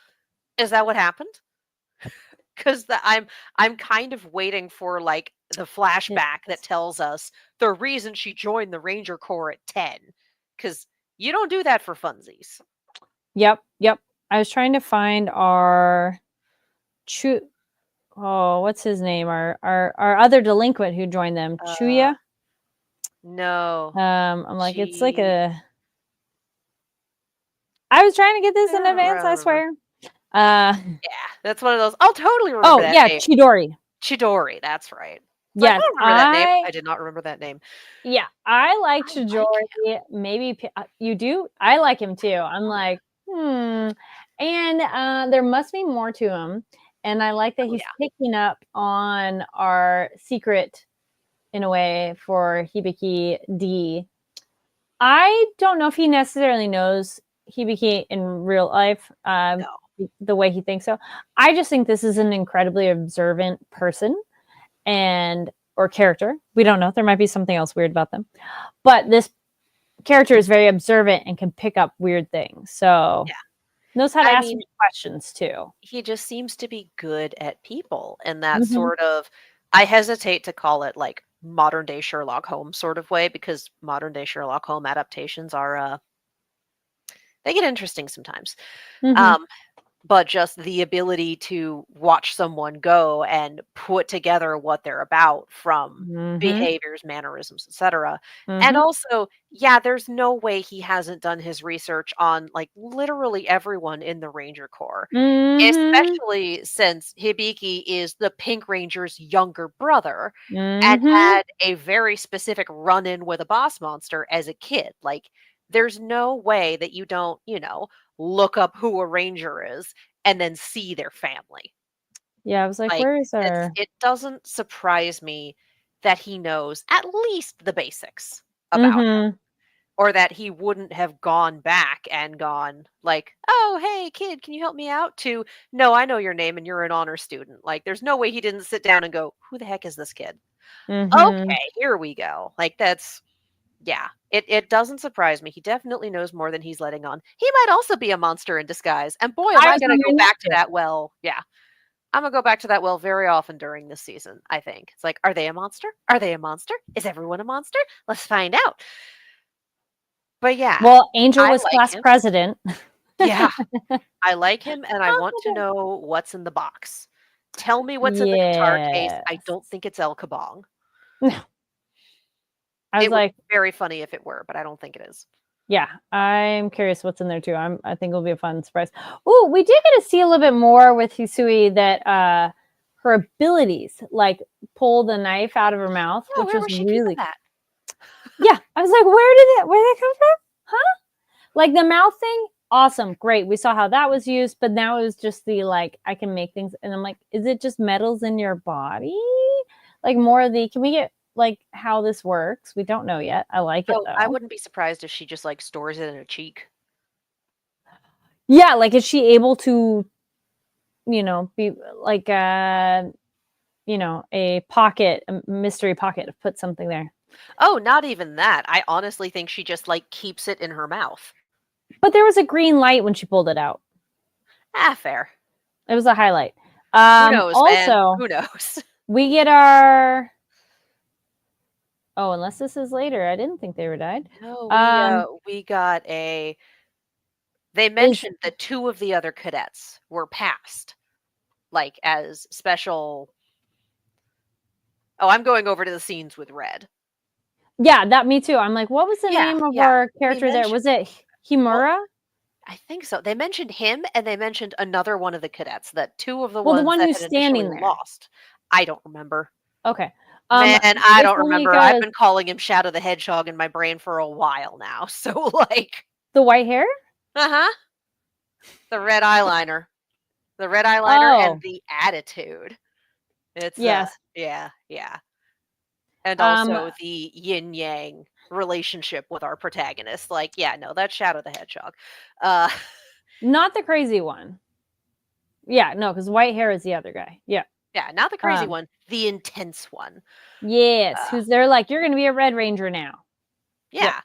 Is that what happened? Because I'm kind of waiting for, like, the flashback that tells us the reason she joined the Ranger Corps at 10. Because you don't do that for funsies. Yep. I was trying to find our what's his name? Our other delinquent who joined them. Chuya? No. I'm like, it's like I was trying to get this in advance, I swear. Yeah, that's one of those. I'll totally remember that name. Chidori, that's right. Yes, I don't remember that name. I did not remember that name. Yeah, I like Chidori. Maybe you do. I like him too. I'm like, and there must be more to him. And I like that he's picking up on our secret, in a way, for Hibiki D. I don't know if he necessarily knows Hibiki in real life, the way he thinks so. I just think this is an incredibly observant person or character. We don't know. There might be something else weird about them. But this character is very observant and can pick up weird things. So Yeah. knows how to I ask mean, me questions too. he just seems to be good at people, and that Mhm. sort of, I hesitate to call it like modern day Sherlock Holmes sort of way, because modern day Sherlock Holmes adaptations are they get interesting sometimes. Mhm. Um, but just the ability to watch someone go and put together what they're about from Mhm. behaviors, mannerisms, etc. And Mhm. also, yeah, there's no way he hasn't done his research on like literally everyone in the Ranger Corps, Mhm. especially since Hibiki is the Pink Ranger's younger brother and Mhm. had a very specific run-in with a boss monster as a kid. Like, there's no way that you don't, look up who a ranger is and then see their family. Yeah, I was like, Like, where is her? it doesn't surprise me that he knows at least the basics about him, Mhm. or that he wouldn't have gone back and gone like, "Oh, hey kid, can you help me out?" to, "No, I know your name and you're an honor student." Like, there's no way he didn't sit down and go, "Who the heck is this kid?" Mhm. Okay, here we go. Like, that's, yeah, it doesn't surprise me. He definitely knows more than he's letting on. He might also be a monster in disguise, and boy, am I I was gonna go wondering that back to too. that well. Yeah, I'm gonna go back to that well very often during this season, I think. It's like, are they a monster? Are they a monster? Is everyone a monster? Let's find out. But yeah, Well, Angel I was like class him. president. Yeah, I like him, and I want to Confident. know what's in the box. Tell me what's in the guitar case. I Yes. don't think it's El Kabong. No. I was It would like, be very funny if it were, but I don't think it is. yeah, I'm curious what's in there too. I think it'll be a fun surprise. Oh, we did get to see a little bit more with Hisui that her abilities, like pull the knife out of her mouth, Yeah, which where was was she keeping really that? yeah. I was like, where did they come from? Huh? Like the mouth thing, awesome, great. We saw how that was used, but now it was just the like I can make things, and I'm like, is it just metals in your body? Like more of the can we get like how this works? We don't know yet. I like it Oh, I though. wouldn't be surprised if she just, like, stores it in her cheek. Yeah, like is she able to, be like a pocket, a mystery pocket to put something there. Oh, not even that. I honestly think she just, like, keeps it in her mouth. But there was a green light when she pulled it out. Ah, fair. It was a highlight. Who knows, man? Also, Who knows? we get our oh, unless this is later. I didn't think they were died. No, Um, we got a they is mentioned that 2 of the other cadets were passed, like, as special. Oh, I'm going over to the scenes with Red. yeah, that me too. I'm like, what was the Yeah, name of yeah. our We character there? mentioned Was it well, Himura? I think so. They mentioned him, and they mentioned another one of the cadets, that 2 of the Well, the ones one that who's had initially standing there. lost. I don't remember. Okay. Man, I This don't only remember. I've goes been calling him Shadow the Hedgehog in my brain for a while now. So, like, the white hair? uh-huh, the red eyeliner. The red eyeliner and Oh, the attitude. It's, yes. yeah, yeah. And Um, also the yin yang relationship with our protagonist. Like, yeah, no, that's Shadow the Hedgehog. Uh, not the crazy one. Yeah, no, because white hair is the other guy. Yeah. yeah, not the crazy Um, one, the intense one. yes, Uh, who's they're like, you're gonna be a Red Ranger now. Yep. yeah.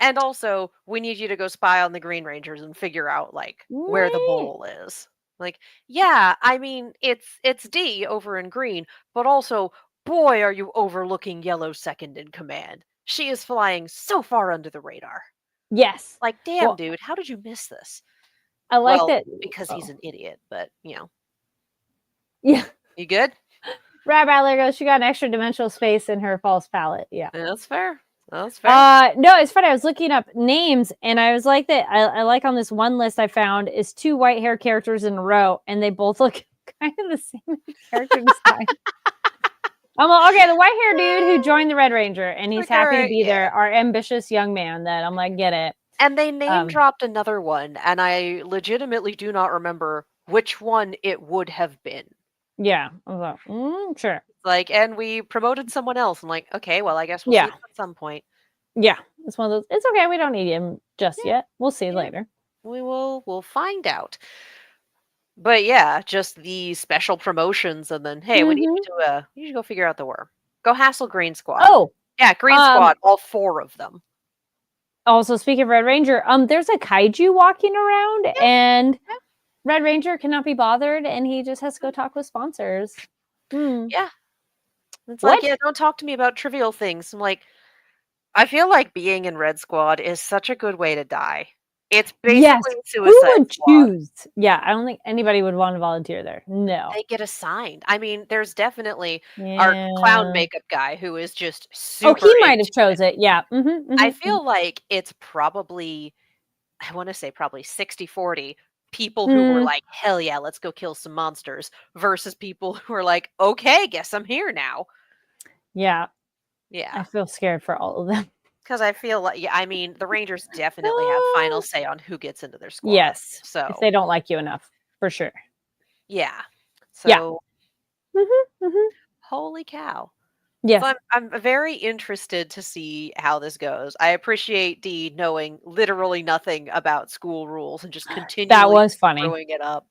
And also, we need you to go spy on the Green Rangers and figure out like where the Meh. bowl is. Like, yeah, I mean, it's D over in green, but also, boy, are you overlooking Yellow second in command. She is flying so far under the radar. Yes. Like, damn, Well, dude, how did you miss this? I like Well, that. because he's Oh, an idiot, but yeah. you good? Rabbi there goes. She got an extra dimensional space in her false palette. Yeah. Yeah, that's fair. That's fair. No, it's funny. I was looking up names and I was like that. I like on this one list I found is 2 white hair characters in a row, and they both look kind of the same character design. I'm like, okay, the white hair dude who joined the Red Ranger and he's Like, all happy to right, be yeah. there. Our ambitious young man that I'm like, get it. And they name Um, dropped another one, and I legitimately do not remember which one it would have been. yeah. I was like, sure. Like, and we promoted someone else. I'm like, okay, well, I guess we'll see Yeah. them at some point. Yeah. It's one of those. It's okay. We don't need him just Yeah, yet. We'll see yeah. later. We'll find out. But yeah, just the special promotions, and then hey, we need Mm-hmm. you to go figure out the worm. Go hassle Green Squad. Oh, Yeah, Green um, Squad, all 4 of them. Also, speaking of Red Ranger, there's a kaiju walking around, and Yeah. Red Ranger cannot be bothered, and he just has to go talk with sponsors. Yeah. It's What? like, yeah, don't talk to me about trivial things. I'm like, I feel like being in Red Squad is such a good way to die. It's Yes. basically Who Suicide would Squad. choose? Yeah, I don't think anybody would want to volunteer there. No. They get assigned. I mean, there's definitely our clown Yeah. makeup guy who is just Oh, super he might have into it. chose it. Yeah. I feel like it's probably, I want to say probably 60-40 people who were like, hell yeah, let's go kill some monsters versus people who are like, okay, guess I'm here now. Yeah. Yeah. I feel scared for all of them. Because I feel like, yeah, I mean, the Rangers definitely have final say on who gets into their squad. Yes. So, If they don't like you enough, for sure. yeah. Yeah. So, holy cow. Yes. So I'm very interested to see how this goes. I appreciate Dee knowing literally nothing about school rules and just That continually was funny. screwing it up.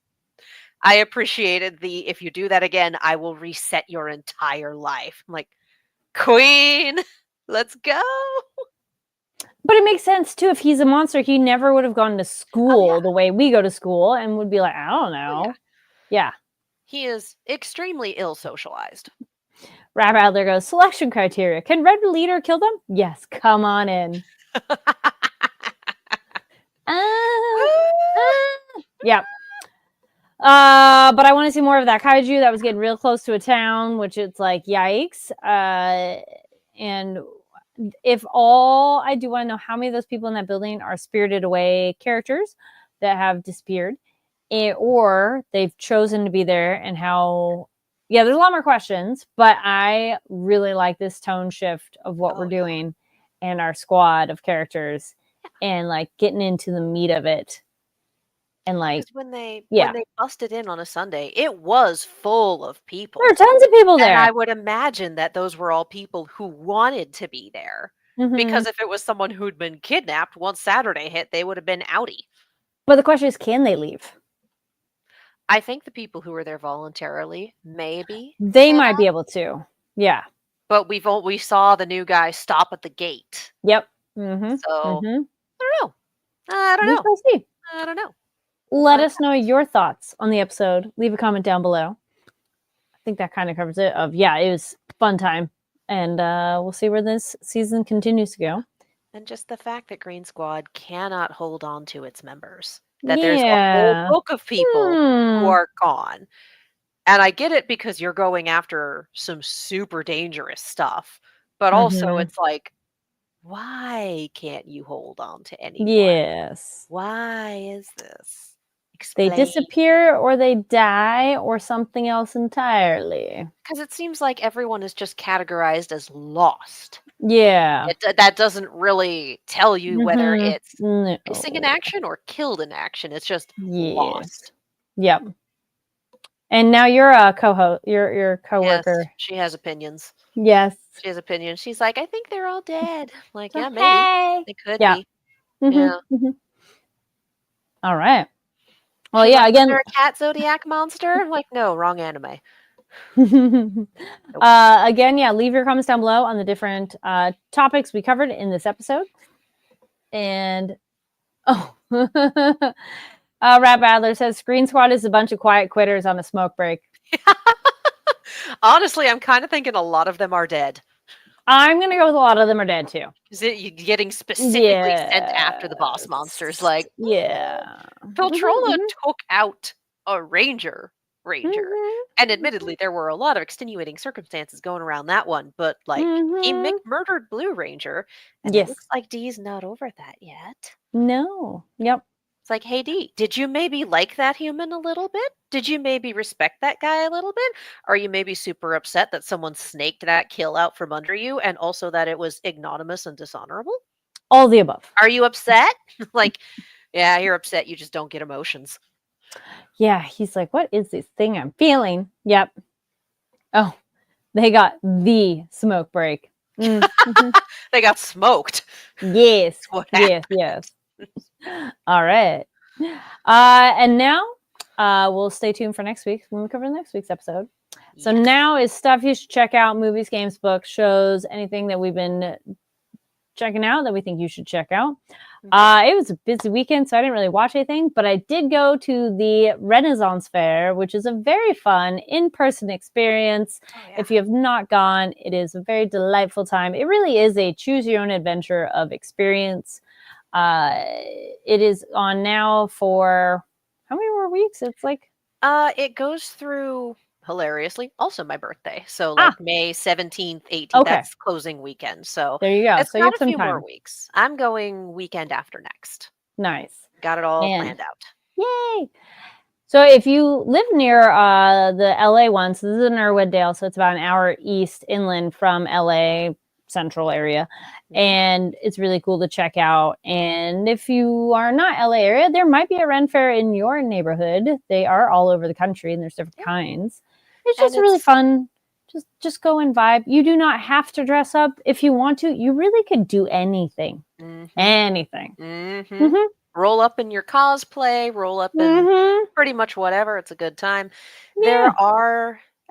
I appreciated the, if you do that again, I will reset your entire life. I'm like, Queen, let's go. But it makes sense too. If he's a monster, he never would have gone to school the way we go to school and would be like, I don't know. Yeah. He is extremely ill socialized. Rap Adler goes, selection criteria. Can Red Leader kill them? Yes, come on in. Yeah. But I want to see more of that kaiju that was getting real close to a town, which it's like, yikes. And if all, I do want to know how many of those people in that building are spirited away characters that have disappeared, or they've chosen to be there, and how. Yeah, there's a lot more questions, but I really like this tone shift of what we're doing and our squad of characters and like getting into the meat of it. And like, when they yeah, busted in on a Sunday, it was full of people. there are tons of people there. And I would imagine that those were all people who wanted to be there. Because if it was someone who'd been kidnapped, once Saturday hit, they would have been outie. But the question is, can they leave? I think the people who were there voluntarily, maybe. They might be able to. Yeah. But we saw the new guy stop at the gate. Yep. So, I don't know. I don't know. See. I don't know. Let us know your thoughts on the episode. Leave a comment down below. I think that kind of covers it. It was fun time. And we'll see where this season continues to go. And just the fact that Green Squad cannot hold on to its members. That there's a whole book of people who are gone. And I get it because you're going after some super dangerous stuff. But also it's like, why can't you hold on to anyone? Yes. Why is this? Explain. They disappear or they die or something else entirely. Because it seems like everyone is just categorized as lost. Yeah. That doesn't really tell you whether it's missing in action or killed in action. It's just lost. Yep. And now you're a co-host. Your coworker. Yes, she has opinions. Yes. She has opinions. She's like, I think they're all dead. I'm like, yeah, maybe. Hey. They could be. Yeah. All right. Well, She's yeah, like, again. Is there a cat zodiac monster? I'm like, no, wrong anime. Again, yeah, leave your comments down below on the different topics we covered in this episode. And Rap Adler says Green Squad is a bunch of quiet quitters on a smoke break. Honestly, I'm kind of thinking a lot of them are dead. I'm gonna go with a lot of them are dead too. Is it you getting specifically sent after the boss monsters? Like, Beltrola took out a ranger. And admittedly, there were a lot of extenuating circumstances going around that one, but like he murdered Blue Ranger, and it looks like Dee's not over that yet. No. Yep. It's like, hey Dee, did you maybe like that human a little bit? Did you maybe respect that guy a little bit? Are you maybe super upset that someone snaked that kill out from under you, and also that it was ignominious and dishonorable? All the above. Are you upset? Like, yeah, you're upset. You just don't get emotions. Yeah, he's like, what is this thing I'm feeling? Yep. Oh, they got the smoke break. They got smoked. Yes. Yes. All right. And now we'll stay tuned for next week when we cover next week's episode. So now is stuff you should check out: movies, games, books, shows, anything that we've been checking out that we think you should check out. Mhm. It was a busy weekend, so I didn't really watch anything, but I did go to the Renaissance Fair, which is a very fun in-person experience. Oh yeah. If you have not gone, it is a very delightful time. It really is a choose your own adventure of experience. It is on now for how many more weeks? It's like It goes through hilariously also my birthday. So like May 17th, 18th, okay. that's closing weekend. So There you go. it's So you got have a some few more time. weeks. I'm going weekend after next. Nice. Got it all And planned out. yay. So if you live near the LA one, so this is in Irwindale, so it's about an hour east inland from LA central area. And it's really cool to check out. And if you are not LA area, there might be a Ren Fair in your neighborhood. They are all over the country and there's different kinds. It's just really fun. Just go and vibe. You do not have to dress up. If you want to, you really could do anything. Anything. Roll up in your cosplay, roll up in pretty much whatever. It's a good time. Yeah.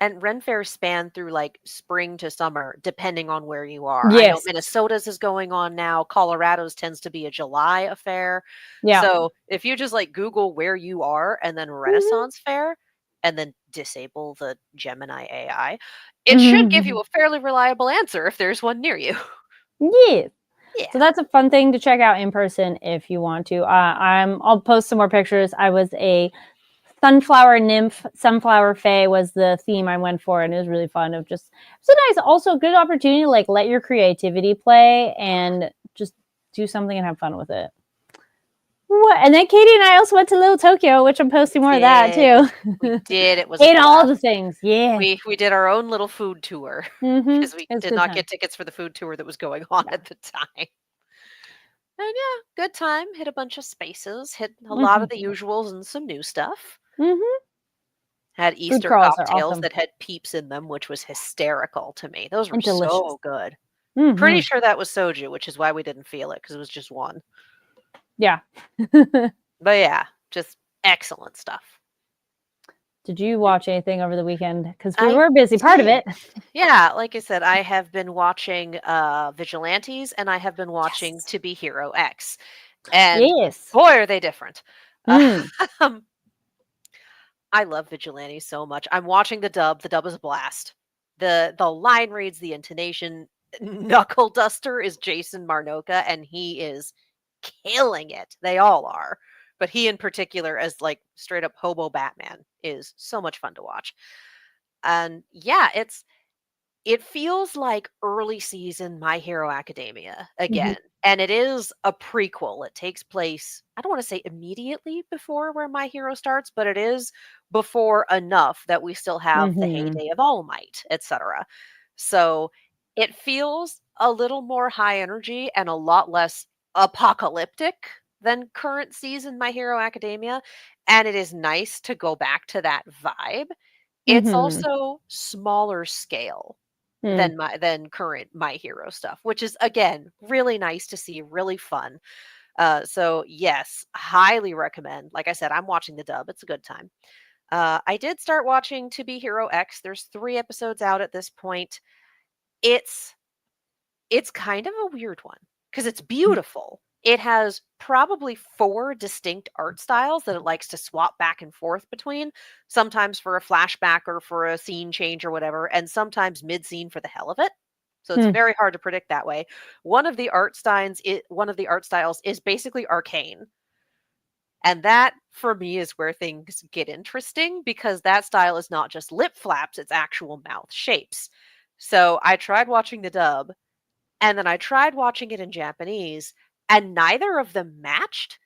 And Ren fairs span through like spring to summer, depending on where you are. I know Yes. Minnesota's is going on now. Colorado's tends to be a July affair. Yeah. So if you just like Google where you are and then Renaissance Fair and then disable the Gemini AI, it should give you a fairly reliable answer if there's one near you. Yes. Yeah. So that's a fun thing to check out in person if you want to. I'll post some more pictures. I was a sunflower nymph. Sunflower fae was the theme I went for, and it was really fun. It's a nice, also good opportunity to like let your creativity play and just do something and have fun with it. What? And then Katie and I also went to Little Tokyo, which I'm posting more of that too. We did. It was ate all the things. Yeah. We did our own little food tour because we did not get tickets for the food tour that was going on at the time. And yeah, good time. Hit a bunch of spaces. Hit a lot of the usuals and some new stuff. Had Easter cocktails that had peeps in them, which was hysterical to me. Those were so good. Pretty sure that was soju, which is why we didn't feel it because it was just one. Yeah. But yeah, just excellent stuff. Did you watch anything over the weekend? Because we were a busy part of it. Yeah, like I said, I have been watching Vigilantes and I have been watching To Be Hero X. And boy, are they different. I love Vigilantes so much. I'm watching the dub. The dub is a blast. The line reads, the intonation. Knuckle Duster is Jason Marnoka, and he is killing it. They all are. But he in particular, as like straight up hobo Batman, is so much fun to watch. And yeah, it feels like early season My Hero Academia again. And it is a prequel. It takes place, I don't want to say immediately before where My Hero starts, but it is before enough that we still have the heyday of All Might, etc. So it feels a little more high energy and a lot less apocalyptic than current season My Hero Academia. And it is nice to go back to that vibe. It's also smaller scale than current My Hero stuff, which is again really nice to see, really fun. So yes, highly recommend. Like I said, I'm watching the dub. It's a good time. I did start watching To Be Hero X. There's 3 episodes out at this point. It's kind of a weird one because it's beautiful. It has probably 4 distinct art styles that it likes to swap back and forth between, sometimes for a flashback or for a scene change or whatever, and sometimes mid-scene for the hell of it. So it's very hard to predict that way. One of the art styles is basically arcane. And that, for me, is where things get interesting because that style is not just lip flaps, it's actual mouth shapes. So I tried watching the dub, and then I tried watching it in Japanese, and neither of them matched.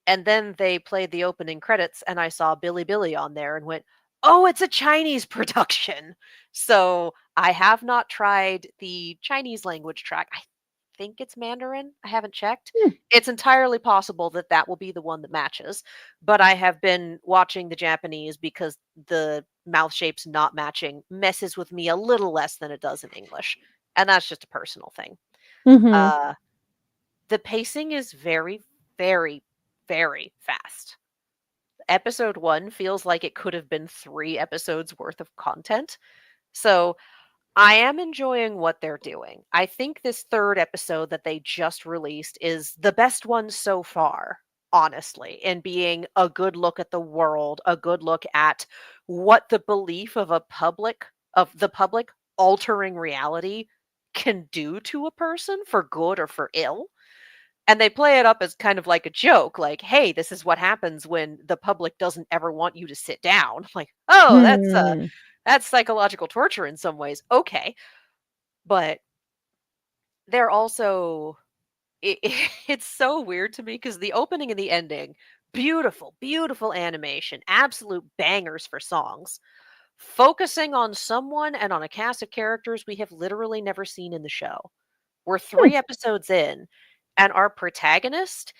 And then they played the opening credits, and I saw Billy Billy on there and went, oh, it's a Chinese production. So I have not tried the Chinese language track. I think it's Mandarin. I haven't checked. It's entirely possible that that will be the one that matches. But I have been watching the Japanese because the mouth shapes not matching messes with me a little less than it does in English. And that's just a personal thing. The pacing is very, very, very fast. Episode 1 feels like it could have been 3 episodes worth of content. So I am enjoying what they're doing. I think this third episode that they just released is the best one so far, honestly, in being a good look at the world, a good look at what the belief of the public altering reality can do to a person for good or for ill. And they play it up as kind of like a joke, like, hey, this is what happens when the public doesn't ever want you to sit down. Like, oh, Hmm. that's psychological torture in some ways. Okay. But they're also it, it's so weird to me because the opening and the ending, beautiful, beautiful animation, absolute bangers for songs, focusing on someone and on a cast of characters we have literally never seen in the show. We're Hmm. 3 episodes in, and our protagonist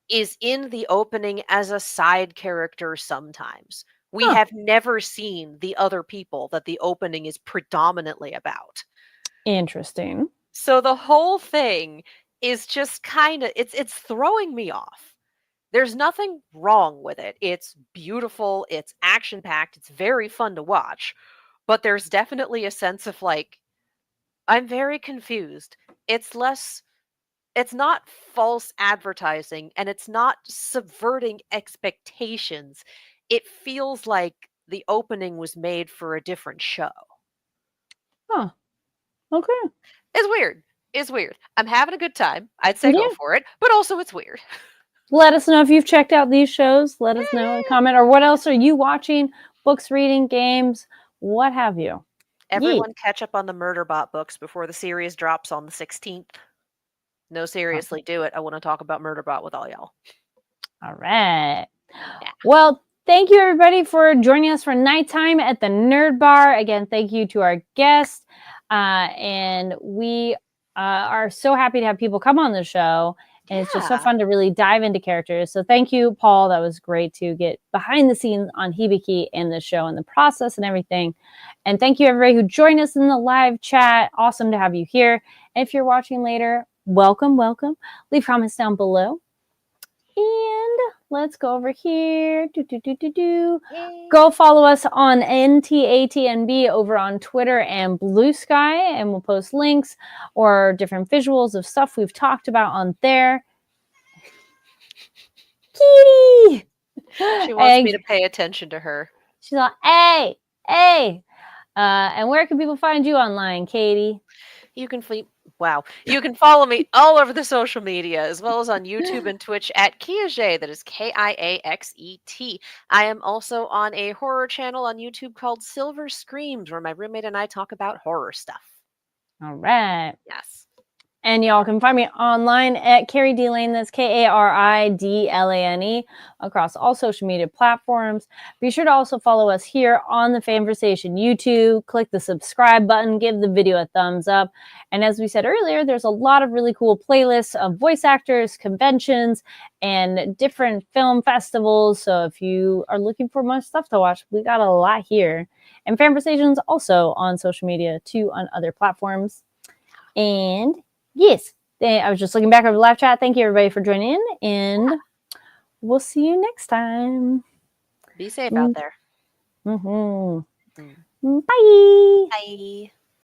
is in the opening as a side character sometimes. We Huh. have never seen the other people that the opening is predominantly about. Interesting. So the whole thing is just kind of it's throwing me off. There's nothing wrong with it. It's beautiful, it's action packed, it's very fun to watch, but there's definitely a sense of like I'm very confused. It's less it's not false advertising and it's not subverting expectations. It feels like the opening was made for a different show. Huh. Okay. It's weird. It's weird. I'm having a good time. I'd say go Yeah. for it, but also it's weird. Let us know if you've checked out these shows. Let us know in a Yeah. comment. Or what else are you watching? Books, reading, games, what have you? Yeet. Everyone catch up on the Murderbot books before the series drops on the 16th. No, seriously, do it. I want to talk about Murderbot with all y'all. All right. Yeah. Well, thank you everybody for joining us for nighttime at the Nerd Bar. Again, thank you to our guests. And we are so happy to have people come on the show. And it's just so Yeah. fun to really dive into characters. So thank you, Paul. That was great to get behind the scenes on Hibiki and the show and the process and everything. And thank you everybody who joined us in the live chat. Awesome to have you here. And if you're watching later, welcome, welcome. Leave comments down below. And let's go over here. Go follow us on NTATNB over on Twitter and Blue Sky, and we'll post links or different visuals of stuff we've talked about on there. Kitty! She wants me to pay attention to her. She's like, hey, hey. And where can people find you online, Katie? You can You can follow me all over the social media, as well as on YouTube and Twitch at Kiaxet. That is Kiaxet. I am also on a horror channel on YouTube called Silver Screams, where my roommate and I talk about horror stuff. All right. Yes. And y'all can find me online at Carrie D Lane. That's KARIDLANE across all social media platforms. Be sure to also follow us here on the Fanversation YouTube. Click the subscribe button. Give the video a thumbs up. And as we said earlier, there's a lot of really cool playlists of voice actors, conventions, and different film festivals. So if you are looking for more stuff to watch, we got a lot here. And Fanversation's also on social media too on other platforms. And yes, I was just looking back over the live chat. Thank you, everybody, for joining in, and we'll see you next time. Be safe out there. Mm-hmm. Mm. Bye. Bye.